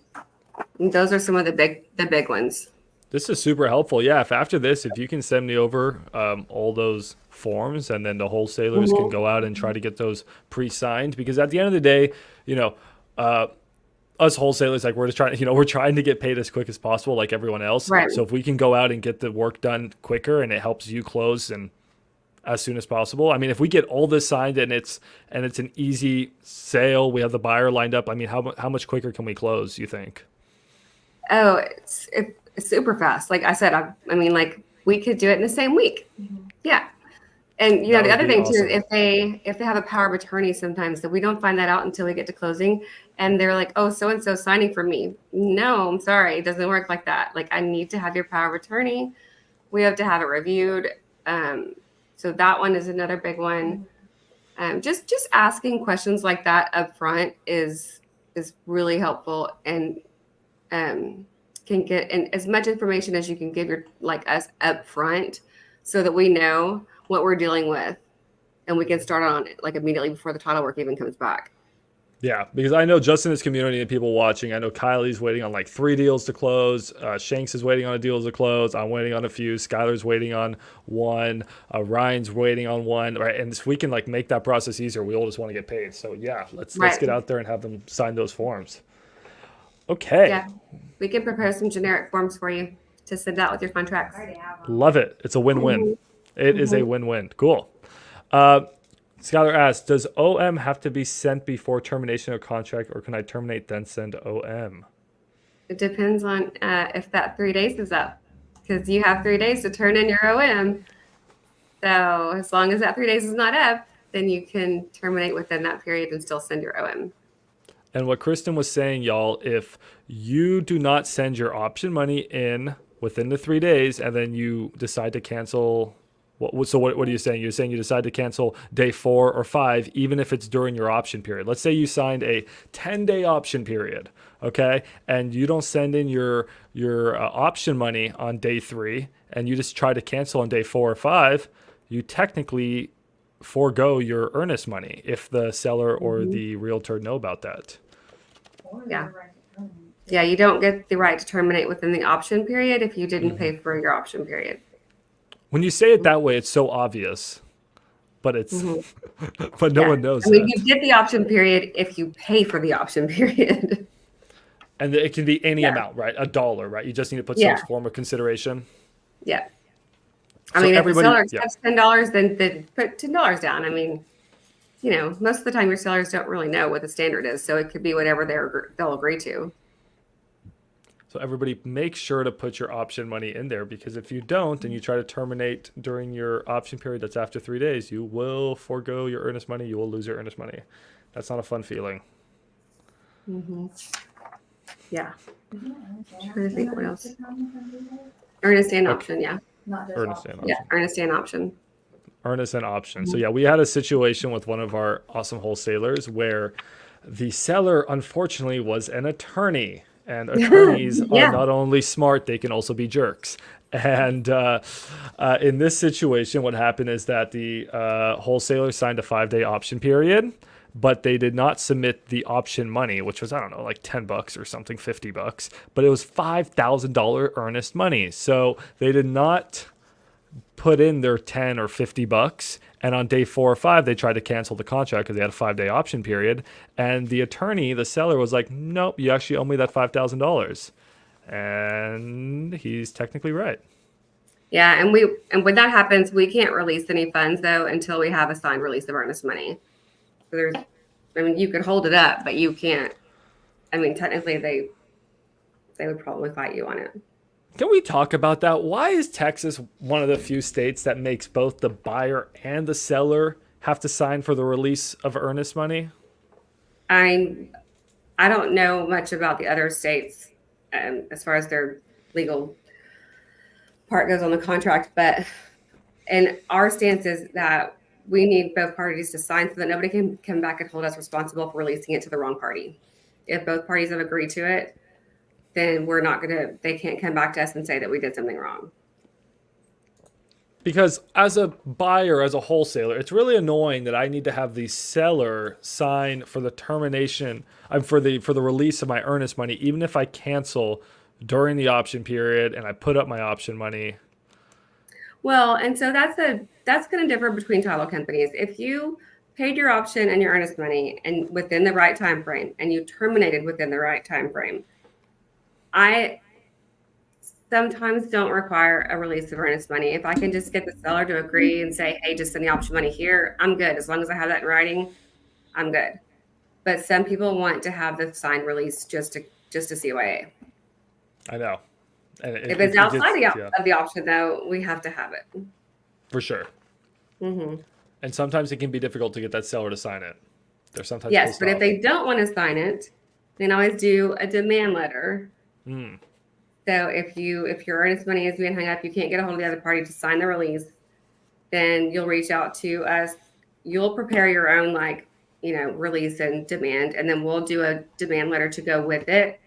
Those are some of the big ones. This is super helpful. Yeah, if after this, if you can send me over all those forms, and then the wholesalers can go out and try to get those pre-signed, because at the end of the day, us wholesalers, like, we're just trying, we're trying to get paid as quick as possible, like everyone else. Right. So if we can go out and get the work done quicker, and it helps you close and as soon as possible. I mean, if we get all this signed and it's an easy sale, we have the buyer lined up. I mean, how much quicker can we close, you think? Oh, it's super fast. Like I said, I mean, like, we could do it in the same week. Yeah. And the other thing too, if they have a power of attorney, sometimes that we don't find that out until we get to closing, and they're like, "Oh, so and so signing for me." No, I'm sorry, it doesn't work like that. Like, I need to have your power of attorney. We have to have it reviewed. So that one is another big one. Just asking questions like that up front is really helpful, and can get as much information as you can give us up front, so that we know what we're dealing with, and we can start on it like immediately before the title work even comes back. Yeah, because I know just in this community and people watching, I know Kylie's waiting on like 3 deals to close. Shanks is waiting on a deal to close. I'm waiting on a few. Skylar's waiting on one. Ryan's waiting on one. Right, and if we can like make that process easier, we all just want to get paid. So yeah, let's get out there and have them sign those forms. Okay. Yeah, we can prepare some generic forms for you to send out with your contracts. Love it. It's a win-win. It is a win-win. Cool. Skylar asks, does OM have to be sent before termination of contract, or can I terminate then send OM? It depends on if that 3 days is up, because you have 3 days to turn in your OM. So as long as that 3 days is not up, then you can terminate within that period and still send your OM. And what Kristin was saying, y'all, if you do not send your option money in within the 3 days, and then you decide to cancel, what are you saying? You're saying you decide to cancel day 4 or 5, even if it's during your option period. Let's say you signed a 10-day option period, okay? And you don't send in your option money on day 3, and you just try to cancel on day 4 or 5, you technically forego your earnest money if the seller or the realtor know about that. Yeah. Yeah, you don't get the right to terminate within the option period if you didn't pay for your option period. When you say it that way, it's so obvious, but it's but no one knows. I mean, you get the option period if you pay for the option period. And it can be any amount, right? $1, right? You just need to put some form of consideration. Yeah. I mean, if the seller accepts $10, then put $10 down. I mean, most of the time your sellers don't really know what the standard is, so it could be whatever they'll agree to. So everybody make sure to put your option money in there, because if you don't and you try to terminate during your option period that's after 3 days, you will forego your earnest money. You will lose your earnest money. That's not a fun feeling. Yeah. I'm trying to think what else. Earnest and option, yeah. Earnest and option. Yeah, earnest and option. Earnest and option. So yeah, we had a situation with one of our awesome wholesalers where the seller, unfortunately, was an attorney. And attorneys are not only smart, they can also be jerks. And in this situation, what happened is that the wholesaler signed a 5-day option period, but they did not submit the option money, which was, I don't know, like $10 or something, $50, but it was $5,000 earnest money. So they did not put in their $10 or $50, and on day 4 or 5 they tried to cancel the contract because they had a 5-day option period, and the attorney, the seller, was like, nope, you actually owe me that $5,000, and he's technically right. Yeah, and when that happens, we can't release any funds though until we have a signed release of earnest money. So you could hold it up, but you can't. I mean, technically they would probably fight you on it. Can we talk about that? Why is Texas one of the few states that makes both the buyer and the seller have to sign for the release of earnest money? I don't know much about the other states as far as their legal part goes on the contract, but and our stance is that we need both parties to sign so that nobody can come back and hold us responsible for releasing it to the wrong party. If both parties have agreed to it, then they can't come back to us and say that we did something wrong. Because as a buyer, as a wholesaler, it's really annoying that I need to have the seller sign for the termination, for the release of my earnest money, even if I cancel during the option period and I put up my option money. Well, and so that's going to differ between title companies. If you paid your option and your earnest money and within the right time frame, and you terminated within the right time frame, I sometimes don't require a release of earnest money. If I can just get the seller to agree and say, hey, just send the option money here, I'm good. As long as I have that in writing, I'm good. But some people want to have the signed release just to CYA. I know. And if it's outside of the option, though, we have to have it. For sure. Mm-hmm. And sometimes it can be difficult to get that seller to sign it. They're sometimes yes, but if they don't want to sign it, they can always do a demand letter. Mm. So if your earnest money is being hung up, you can't get a hold of the other party to sign the release, then you'll reach out to us. You'll prepare your own release and demand, and then we'll do a demand letter to go with it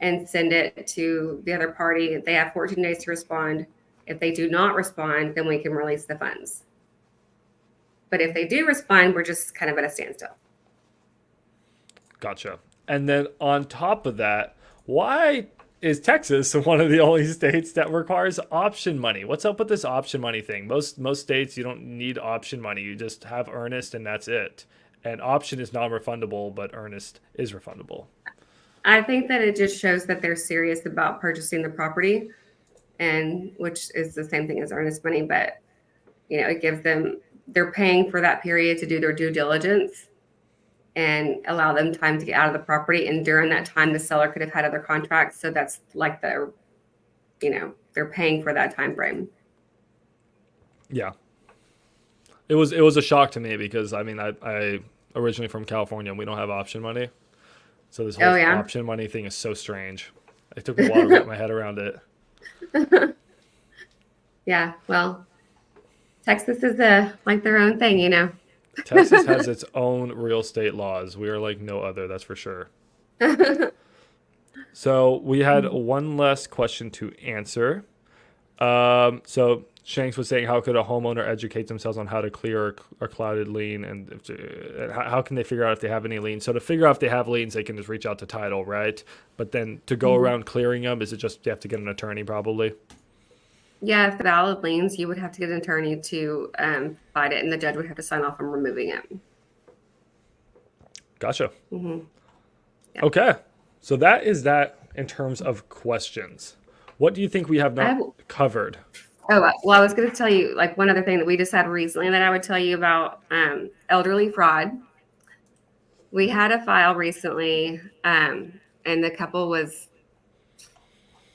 and send it to the other party. They have 14 days to respond. If they do not respond, then we can release the funds. But if they do respond, we're just kind of at a standstill. Gotcha. And then on top of that, why is Texas one of the only states that requires option money? What's up with this option money thing? Most states, you don't need option money. You just have earnest and that's it. And option is non-refundable, but earnest is refundable. I think that it just shows that they're serious about purchasing the property, and which is the same thing as earnest money, but it gives them, they're paying for that period to do their due diligence and allow them time to get out of the property. And during that time, the seller could have had other contracts. So that's like they're paying for that time frame. Yeah. It was a shock to me because I originally from California and we don't have option money. So this whole option money thing is so strange. It took a while to wrap my head around it. Yeah, well, Texas is like their own thing, Texas has its own real estate laws. We are like no other, that's for sure. So we had one last question to answer. So Shanks was saying, how could a homeowner educate themselves on how to clear a clouded lien, and how can they figure out if they have any liens? So to figure out if they have liens, they can just reach out to title, right? But then to go around clearing them, is it just you have to get an attorney probably? Yeah, if the valid liens, you would have to get an attorney to fight it, and the judge would have to sign off on removing it. Gotcha. Mm-hmm. Yeah. Okay. So that is that in terms of questions. What do you think we have not covered? Oh, well, I was going to tell you one other thing that we just had recently that I would tell you about elderly fraud. We had a file recently, and the couple was,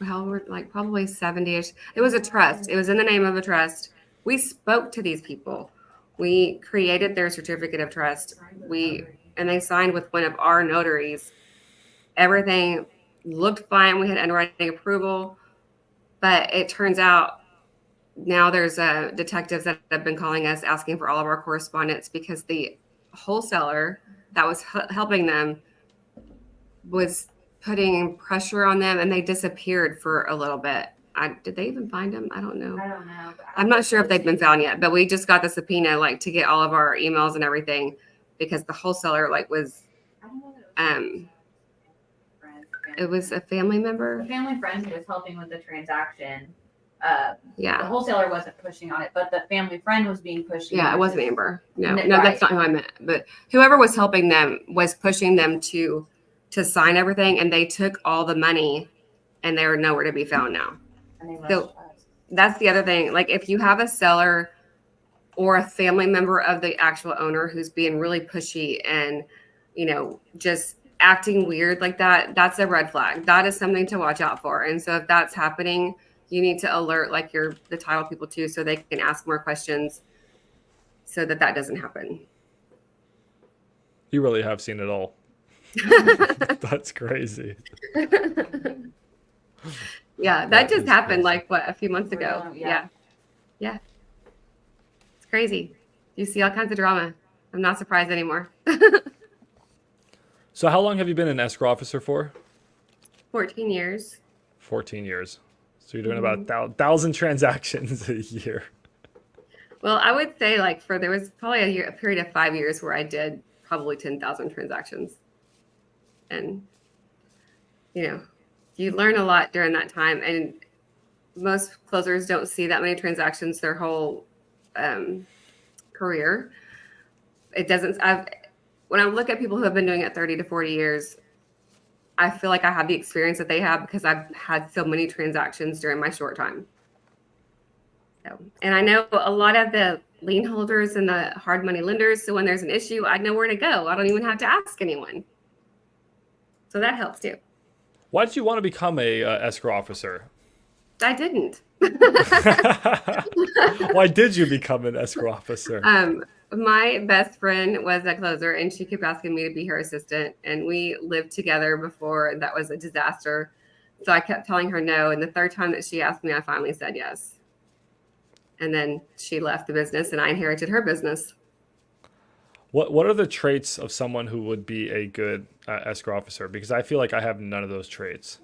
we're probably 70-ish. It was a trust. It was in the name of a trust. We spoke to these people. We created their certificate of trust. And they signed with one of our notaries. Everything looked fine. We had underwriting approval, but it turns out now there's detectives that have been calling us asking for all of our correspondence because the wholesaler that was helping them was putting pressure on them, and they disappeared for a little bit. Did they even find them? I don't know. I'm not sure if they've been found yet, but we just got the subpoena to get all of our emails and everything because the wholesaler was it was a family member. A family friend who was helping with the transaction. The wholesaler wasn't pushing on it, but the family friend was being pushed. Yeah, it wasn't Amber. No, that's not who I meant. But whoever was helping them was pushing them to sign everything, and they took all the money, and they're nowhere to be found now. So that's the other thing. If you have a seller or a family member of the actual owner who's being really pushy and, just acting weird like that, that's a red flag. That is something to watch out for. And so if that's happening, you need to alert the title people too, so they can ask more questions so that doesn't happen. You really have seen it all. That's crazy. Yeah, that just happened like a few months ago. Yeah. It's crazy. You see all kinds of drama. I'm not surprised anymore. So how long have you been an escrow officer for? 14 years. 14 years. So you're doing about 1,000 transactions a year. Well, I would say there was probably a period of 5 years where I did probably 10,000 transactions. And, you learn a lot during that time. And most closers don't see that many transactions their whole career. It doesn't, when I look at people who have been doing it 30 to 40 years, I feel like I have the experience that they have because I've had so many transactions during my short time. So, and I know a lot of the lien holders and the hard money lenders. So when there's an issue, I know where to go. I don't even have to ask anyone. So that helps too. Why did you want to become a escrow officer? I didn't. Why did you become an escrow officer? My best friend was a closer and she kept asking me to be her assistant. And we lived together before, and that was a disaster. So I kept telling her no. And the third time that she asked me, I finally said yes. And then she left the business and I inherited her business. What are the traits of someone who would be a good escrow officer? Because I feel like I have none of those traits.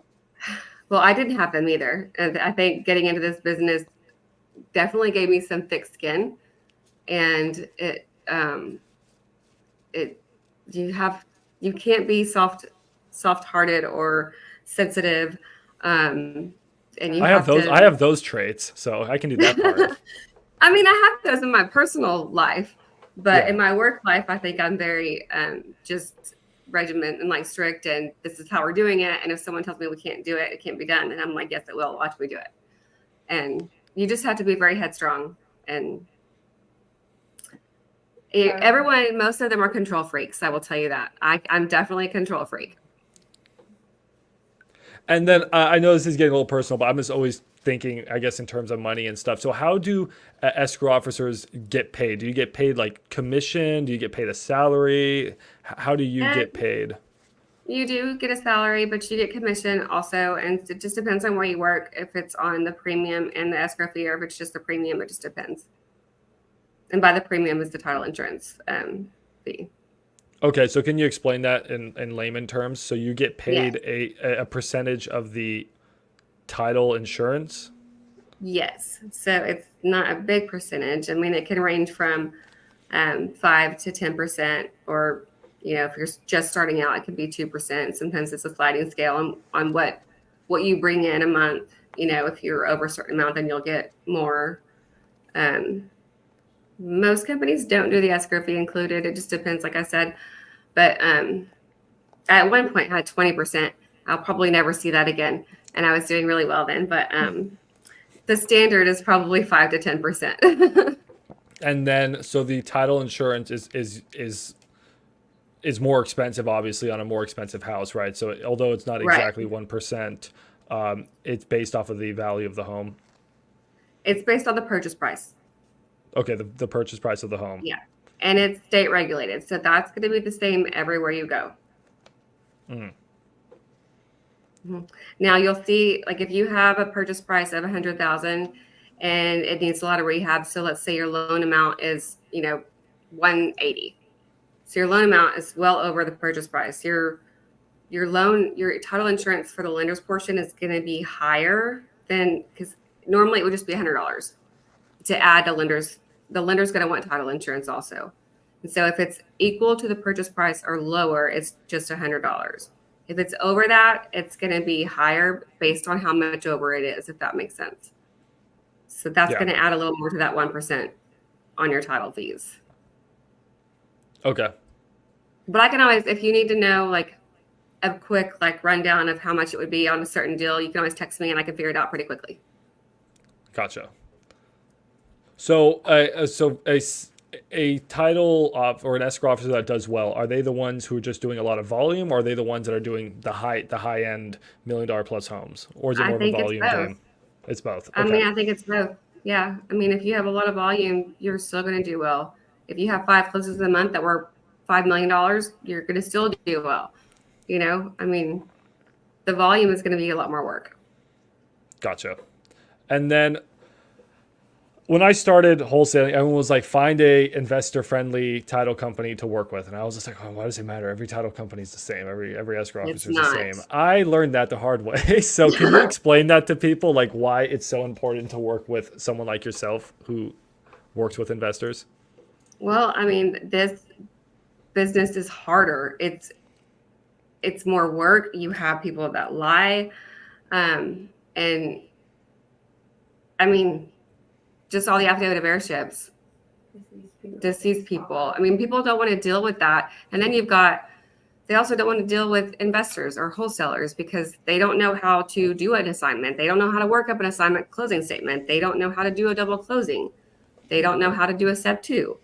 Well, I didn't have them either. And I think getting into this business definitely gave me some thick skin. And you can't be soft-hearted or sensitive. And I have those traits, so I can do that part. I mean, I have those in my personal life, but in my work life, I think I'm very just regiment and strict, and this is how we're doing it. And if someone tells me we can't do it, it can't be done, and I'm like, yes, it will. Watch me do it. And you just have to be very headstrong. And most of them are control freaks. I will tell you that. I'm definitely a control freak. And then I know this is getting a little personal, but I'm just always thinking, I guess, in terms of money and stuff. So how do escrow officers get paid? Do you get paid like commission? Do you get paid a salary? How do you get paid? You do get a salary, but you get commission also. And it just depends on where you work. If it's on the premium and the escrow fee, or if it's just the premium, it just depends. And by the premium is the title insurance fee. Okay, so can you explain that in layman terms? So you get paid a percentage of the title insurance? Yes. So it's not a big percentage. I mean, it can range from 5 to 10%, or if you're just starting out, it could be 2%. Sometimes it's a sliding scale on what you bring in a month. If you're over a certain amount, then you'll get more. Most companies don't do the escrow fee included. It just depends, like I said. But at one point I had 20%. I'll probably never see that again. And I was doing really well then. But the standard is probably 5 to 10%. And then, so the title insurance is more expensive, obviously, on a more expensive house, right? So although it's not exactly 1%, it's based off of the value of the home. It's based on the purchase price. Okay, the purchase price of the home. Yeah, and it's state regulated, so that's going to be the same everywhere you go. Now you'll see, if you have a purchase price of $100,000 and it needs a lot of rehab. So let's say your loan amount is, $180,000. So your loan amount is well over the purchase price. Your title insurance for the lender's portion is going to be higher than, because normally it would just be $100 to add the lender's going to want title insurance also. And so if it's equal to the purchase price or lower, it's just $100. If it's over that, it's going to be higher based on how much over it is, if that makes sense. So that's going to add a little more to that 1% on your title fees. Okay. But I can always, if you need to know a quick rundown of how much it would be on a certain deal, you can always text me and I can figure it out pretty quickly. Gotcha. So, a title or an escrow officer that does well, are they the ones who are just doing a lot of volume, or are they the ones that are doing the high end $1 million plus homes, or is it more of a volume game? It's both. Okay. I think it's both. Yeah. If you have a lot of volume, you're still going to do well. If you have 5 closes a month that were $5 million, you're going to still do well. You know, I mean, the volume is going to be a lot more work. Gotcha. And then when I started wholesaling, everyone was like, find a investor-friendly title company to work with. And I was just like, oh, why does it matter? Every title company is the same. Every escrow officer is the same. I learned that the hard way. So can you explain that to people, like why it's so important to work with someone like yourself who works with investors? Well, I mean, this business is harder. It's more work. You have people that lie. And I mean, just all the affidavit of airships, deceased people. I mean, people don't want to deal with that. And then they also don't want to deal with investors or wholesalers because they don't know how to do an assignment. They don't know how to work up an assignment closing statement. They don't know how to do a double closing. They don't know how to do a step 2.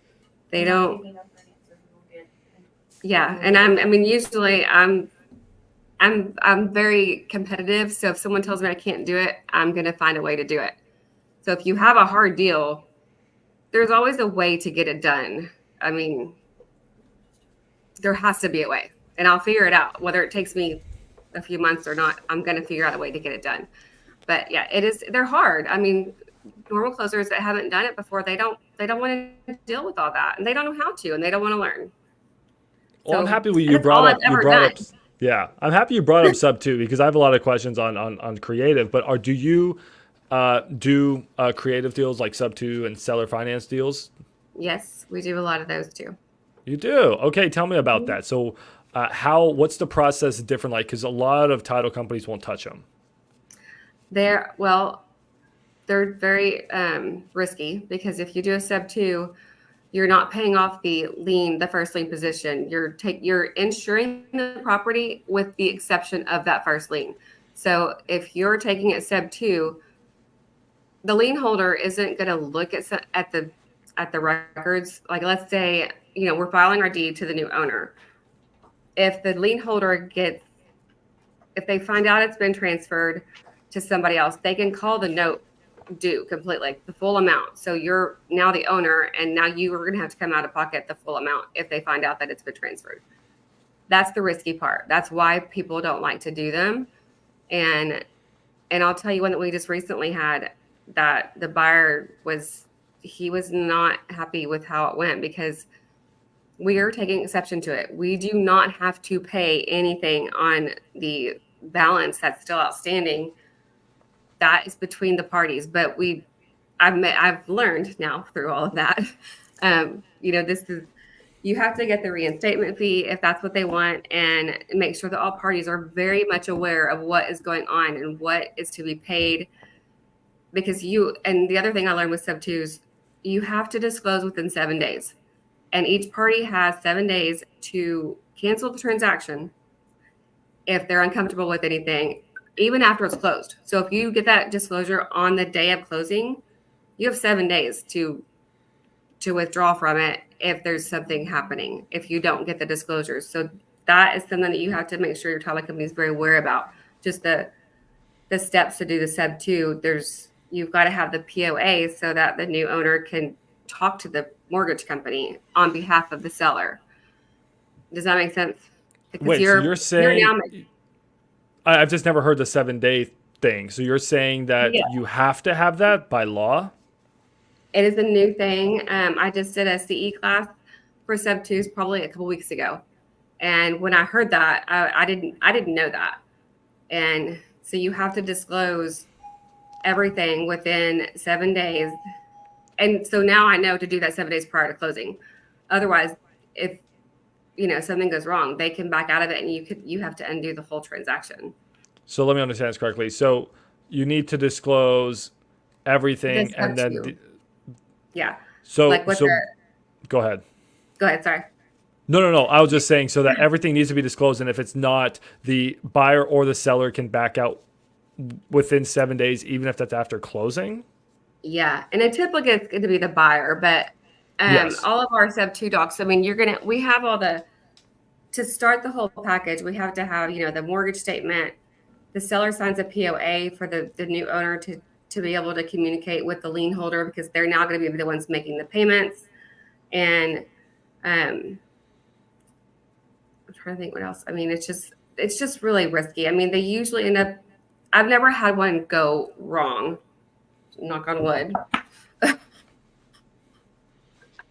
They don't. Yeah. And usually I'm very competitive. So if someone tells me I can't do it, I'm going to find a way to do it. So if you have a hard deal, there's always a way to get it done. I mean, there has to be a way, and I'll figure it out. Whether it takes me a few months or not, I'm going to figure out a way to get it done. But yeah, they're hard. I mean, normal closers that haven't done it before, they don't want to deal with all that, and they don't know how to, and they don't want to learn. Well, So I'm happy you brought up. Yeah, I'm happy you brought up sub 2 because I have a lot of questions on creative. But do you do creative deals like sub 2 and seller finance deals? Yes, we do a lot of those too. You do? Okay, tell me about that. So what's the process different like? Because a lot of title companies won't touch them. They're very risky because if you do a sub 2, you're not paying off the first lien position. You're insuring the property with the exception of that first lien. So if you're taking it sub 2, the lien holder isn't going to look at the records. Like, let's say, we're filing our deed to the new owner. If the lien holder if they find out it's been transferred to somebody else, they can call the note due completely, the full amount. So you're now the owner, and now you are going to have to come out of pocket the full amount if they find out that it's been transferred. That's the risky part. That's why people don't like to do them. And I'll tell you one that we just recently had, that the buyer was not happy with how it went because we are taking exception to it. We do not have to pay anything on the balance that's still outstanding. That is between the parties. But I've learned now through all of that. You have to get the reinstatement fee if that's what they want, and make sure that all parties are very much aware of what is going on and what is to be paid. Because and the other thing I learned with sub 2s, you have to disclose within 7 days. And each party has 7 days to cancel the transaction if they're uncomfortable with anything, even after it's closed. So if you get that disclosure on the day of closing, you have 7 days to withdraw from it if there's something happening, if you don't get the disclosures. So that is something that you have to make sure your title company is very aware about. Just the steps to do the sub 2, you've got to have the POA so that the new owner can talk to the mortgage company on behalf of the seller. Does that make sense? Because Wait, so you're saying I've just never heard the 7-day thing. So you're saying that you have to have that by law? It is a new thing. I just did a CE class for sub 2s probably a couple weeks ago. And when I heard that, I didn't know that. And so you have to disclose everything within 7 days. And so now I know to do that 7 days prior to closing. Otherwise, if something goes wrong, they can back out of it, and you have to undo the whole transaction. So let me understand this correctly. So you need to disclose everything, and then So go ahead. Go ahead. Sorry. No. I was just saying so that everything needs to be disclosed, and if it's not, the buyer or the seller can back out within 7 days, even if that's after closing. Yeah, and it typically it's going to be the buyer, but all of our sub 2 docs. I mean, we have all to start the whole package. We have to have the mortgage statement. The seller signs a POA for the new owner to be able to communicate with the lien holder, because they're now going to be the ones making the payments. And I'm trying to think what else. I mean, it's just it's just really risky. I mean, they usually end up, I've never had one go wrong, knock on wood.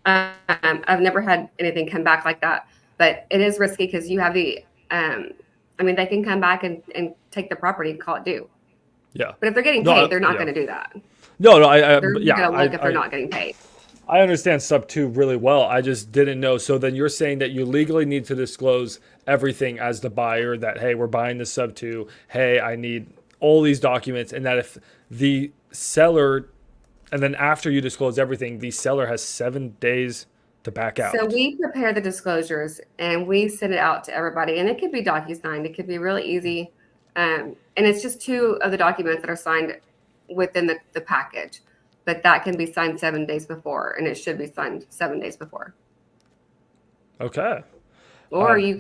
I've never had anything come back like that, but it is risky because you have the, I mean, they can come back and take the property and call it due. Yeah. But if they're getting paid, they're not going to do that. No, they're going to look if they're not getting paid. I understand sub 2 really well. I just didn't know. So then you're saying that you legally need to disclose everything as the buyer, that, hey, we're buying the sub 2. Hey, I need all these documents. And that if the seller, and then after you disclose everything, the seller has 7 days to back out. So we prepare the disclosures and we send it out to everybody. And it could be DocuSigned. It could be really easy. And it's just 2 of the documents that are signed within the package. But that can be signed 7 days before, and it should be signed 7 days before. Okay. Or it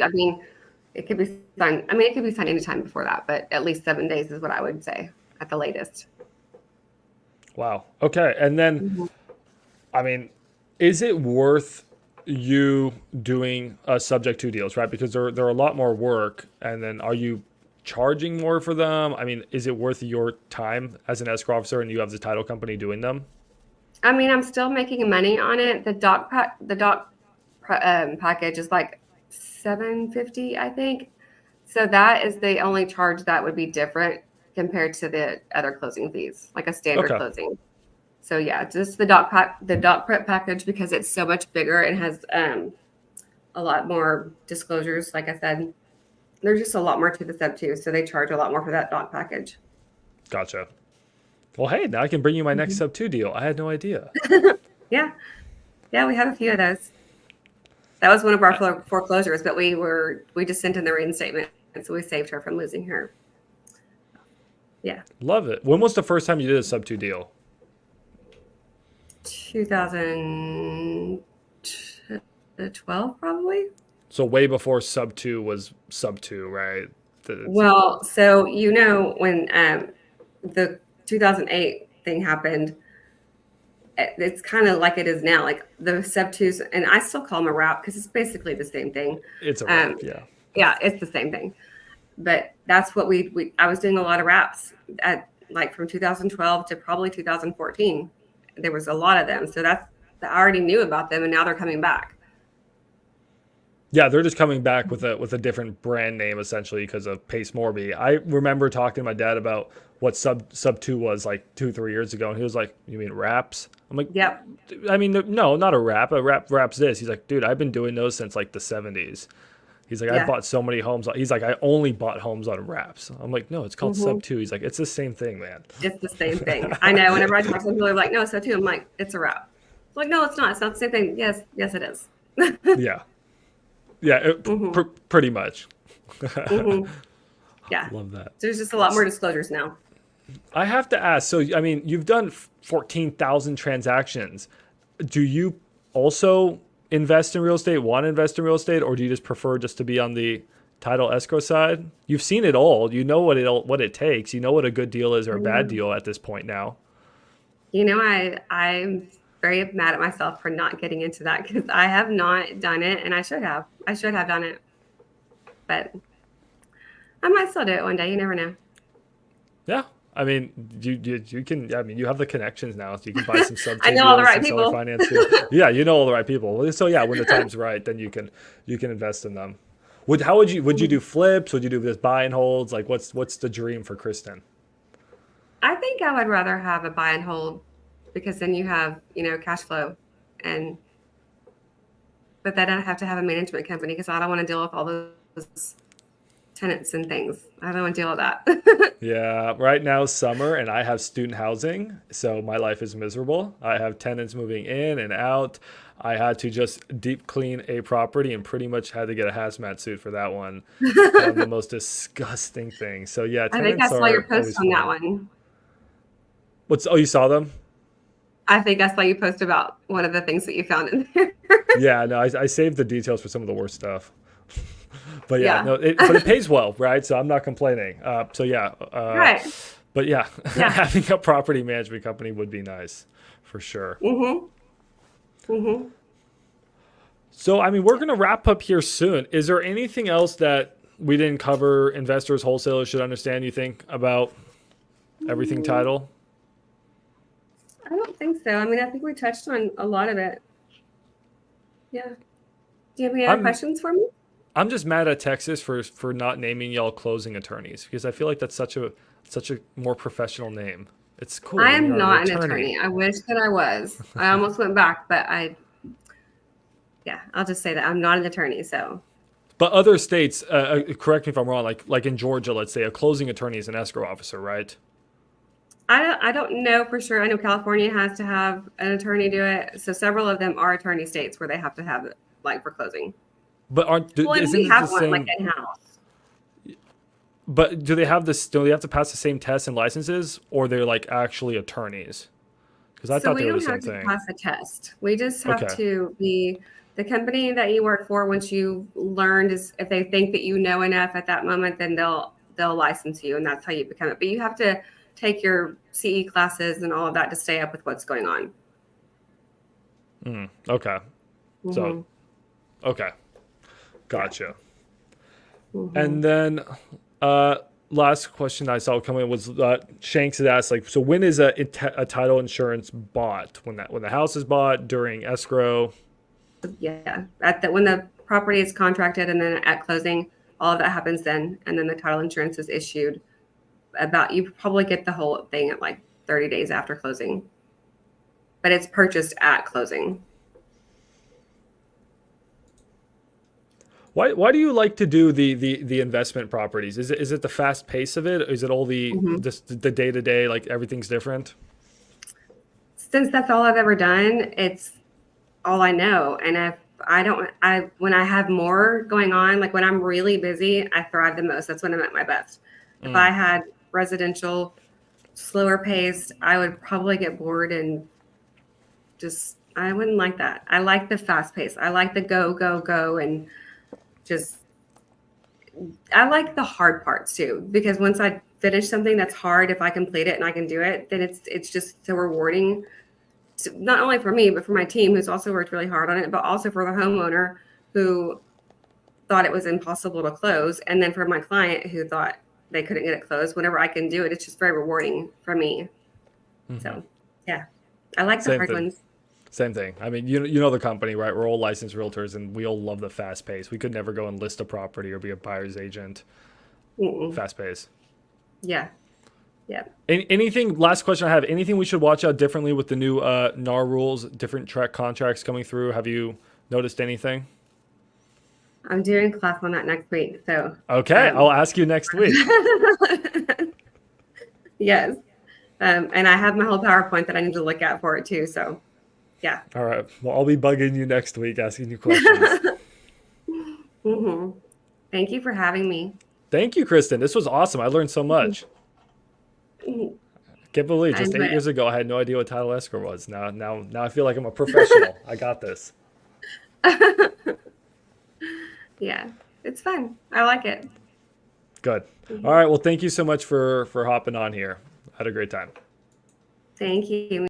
could be signed. I mean, it could be signed anytime before that, but at least 7 days is what I would say at the latest. Wow. Okay. And then, I mean, is it worth you doing subject to deals, right? Because they're a lot more work. And then are you charging more for them? I mean, is it worth your time as an escrow officer and you have the title company doing them? I mean, I'm still making money on it. The doc package is like $750, I think. So that is the only charge that would be different compared to the other closing fees, like a standard closing. So yeah, just the doc prep package, because it's so much bigger and has a lot more disclosures. Like I said, there's just a lot more to the sub 2, so they charge a lot more for that doc package. Gotcha. Well, hey, now I can bring you my next sub 2 deal. I had no idea. Yeah, we have a few of those. That was one of our foreclosures, but we just sent in the reinstatement, and so we saved her from losing her. Yeah. Love it. When was the first time you did a sub 2 deal? 2012, probably. So way before sub 2 was sub 2, right? Well, so when the 2008 thing happened, it's kind of like it is now. Like the sub 2s, and I still call them a wrap because it's basically the same thing. It's a wrap, yeah. Yeah, it's the same thing. But that's what I was doing a lot of wraps at, like, from 2012 to probably 2014. There was a lot of them. So I already knew about them, and now they're coming back. Yeah, they're just coming back with a different brand name, essentially, because of Pace Morby. I remember talking to my dad about what sub 2 was like 2-3 years ago, and he was like, "You mean wraps?" I'm like, "Yep." I mean, no, not a wrap. A wrap's this. He's like, "Dude, I've been doing those since like the 70s." He's like, I bought so many homes. He's like, I only bought homes on wraps. I'm like, no, it's called sub 2. He's like, it's the same thing, man. It's the same thing. I know. Whenever I talk to people, they're like, no, sub 2. I'm like, it's a wrap. I'm like, no, it's not. It's not the same thing. Yes, it is. Yeah. Yeah, pretty much. Yeah. Love that. There's just a lot more disclosures now. I have to ask, so, I mean, you've done 14,000 transactions. Do you also invest in real estate, want to invest in real estate, or do you just prefer just to be on the title escrow side? You've seen it all. You know what it takes. You know what a good deal is or a bad deal at this point now. I'm very mad at myself for not getting into that, because I have not done it, and I should have. I should have done it. But I might still do it one day. You never know. Yeah. I mean, you can. I mean, you have the connections now, so you can buy some sub. I know all the right people. Yeah, you know all the right people. So yeah, when the time's right, then you can invest in them. Would you do flips? Would you do this buy and holds? Like, what's the dream for Kristin? I think I would rather have a buy and hold, because then you have cash flow, but then I have to have a management company, because I don't want to deal with all those tenants and things. I don't want to deal with that. Yeah, right now is summer and I have student housing, so my life is miserable. I have tenants moving in and out. I had to just deep clean a property and pretty much had to get a hazmat suit for that one. The most disgusting thing. So yeah, I think I saw your post on that one. You saw them? I think I saw you post about one of the things that you found in there. Yeah, no, I saved the details for some of the worst stuff. But but it pays well, right? So I'm not complaining. Right. But yeah, having a property management company would be nice, for sure. So I mean, we're gonna wrap up here soon. Is there anything else that we didn't cover investors, wholesalers should understand, you think, about everything title? I don't think so. I mean, I think we touched on a lot of it. Yeah. Do you have any other questions for me? I'm just mad at Texas for not naming y'all closing attorneys, because I feel like that's such a more professional name. It's cool. I am not an attorney. I wish that I was. I almost went back, but I'll just say that I'm not an attorney. So. But other states, correct me if I'm wrong, like in Georgia, let's say a closing attorney is an escrow officer, right? I don't know for sure. I know California has to have an attorney do it. So several of them are attorney states where they have to have it, like, for closing. But isn't we it have the one same? like in-house. But do they have this? Do they have to pass the same tests and licenses, or they're like actually attorneys? Because I thought they were the same thing. We don't have to pass a test. We just have Okay. to be the company that you work for. Once you learned, is if they think that you know enough at that moment, then they'll license you, and that's how you become it. But you have to take your CE classes and all of that to stay up with what's going on. Okay. So, okay. Gotcha. And then last question I saw coming in was Shanks had asked, like, so when is a title insurance bought? When the house is bought, during escrow? Yeah, when the property is contracted, and then at closing, all of that happens then, and then the title insurance is issued. You probably get the whole thing at like 30 days after closing, but it's purchased at closing. Why do you like to do the investment properties? Is it the fast pace of it? Is it all the day to day, like everything's different? Since that's all I've ever done, it's all I know. And when I have more going on, like when I'm really busy, I thrive the most. That's when I'm at my best. If I had residential, slower paced, I would probably get bored and I wouldn't like that. I like the fast pace. I like the go, and I like the hard parts too, because once I finish something that's hard, if I complete it and I can do it, then it's just so rewarding. Not only for me, but for my team, who's also worked really hard on it, but also for the homeowner who thought it was impossible to close. And then for my client who thought they couldn't get it closed. Whenever I can do it, it's just very rewarding for me. So, yeah, I like the hard ones. Same thing. I mean, you know the company, right? We're all licensed realtors, and we all love the fast pace. We could never go and list a property or be a buyer's agent. Fast pace. Yeah. Yeah. Anything? Last question I have. Anything we should watch out differently with the new NAR rules, different track contracts coming through? Have you noticed anything? I'm doing a class on that next week. So okay, I'll ask you next week. Yes. And I have my whole PowerPoint that I need to look at for it too. So yeah. All right. Well, I'll be bugging you next week, asking you questions. Thank you for having me. Thank you, Kristin. This was awesome. I learned so much. Can't believe just 8 years ago I had no idea what title escrow was. Now I feel like I'm a professional. I got this. Yeah, it's fun. I like it. Good. All right. Well, thank you so much for hopping on here. I had a great time. Thank you.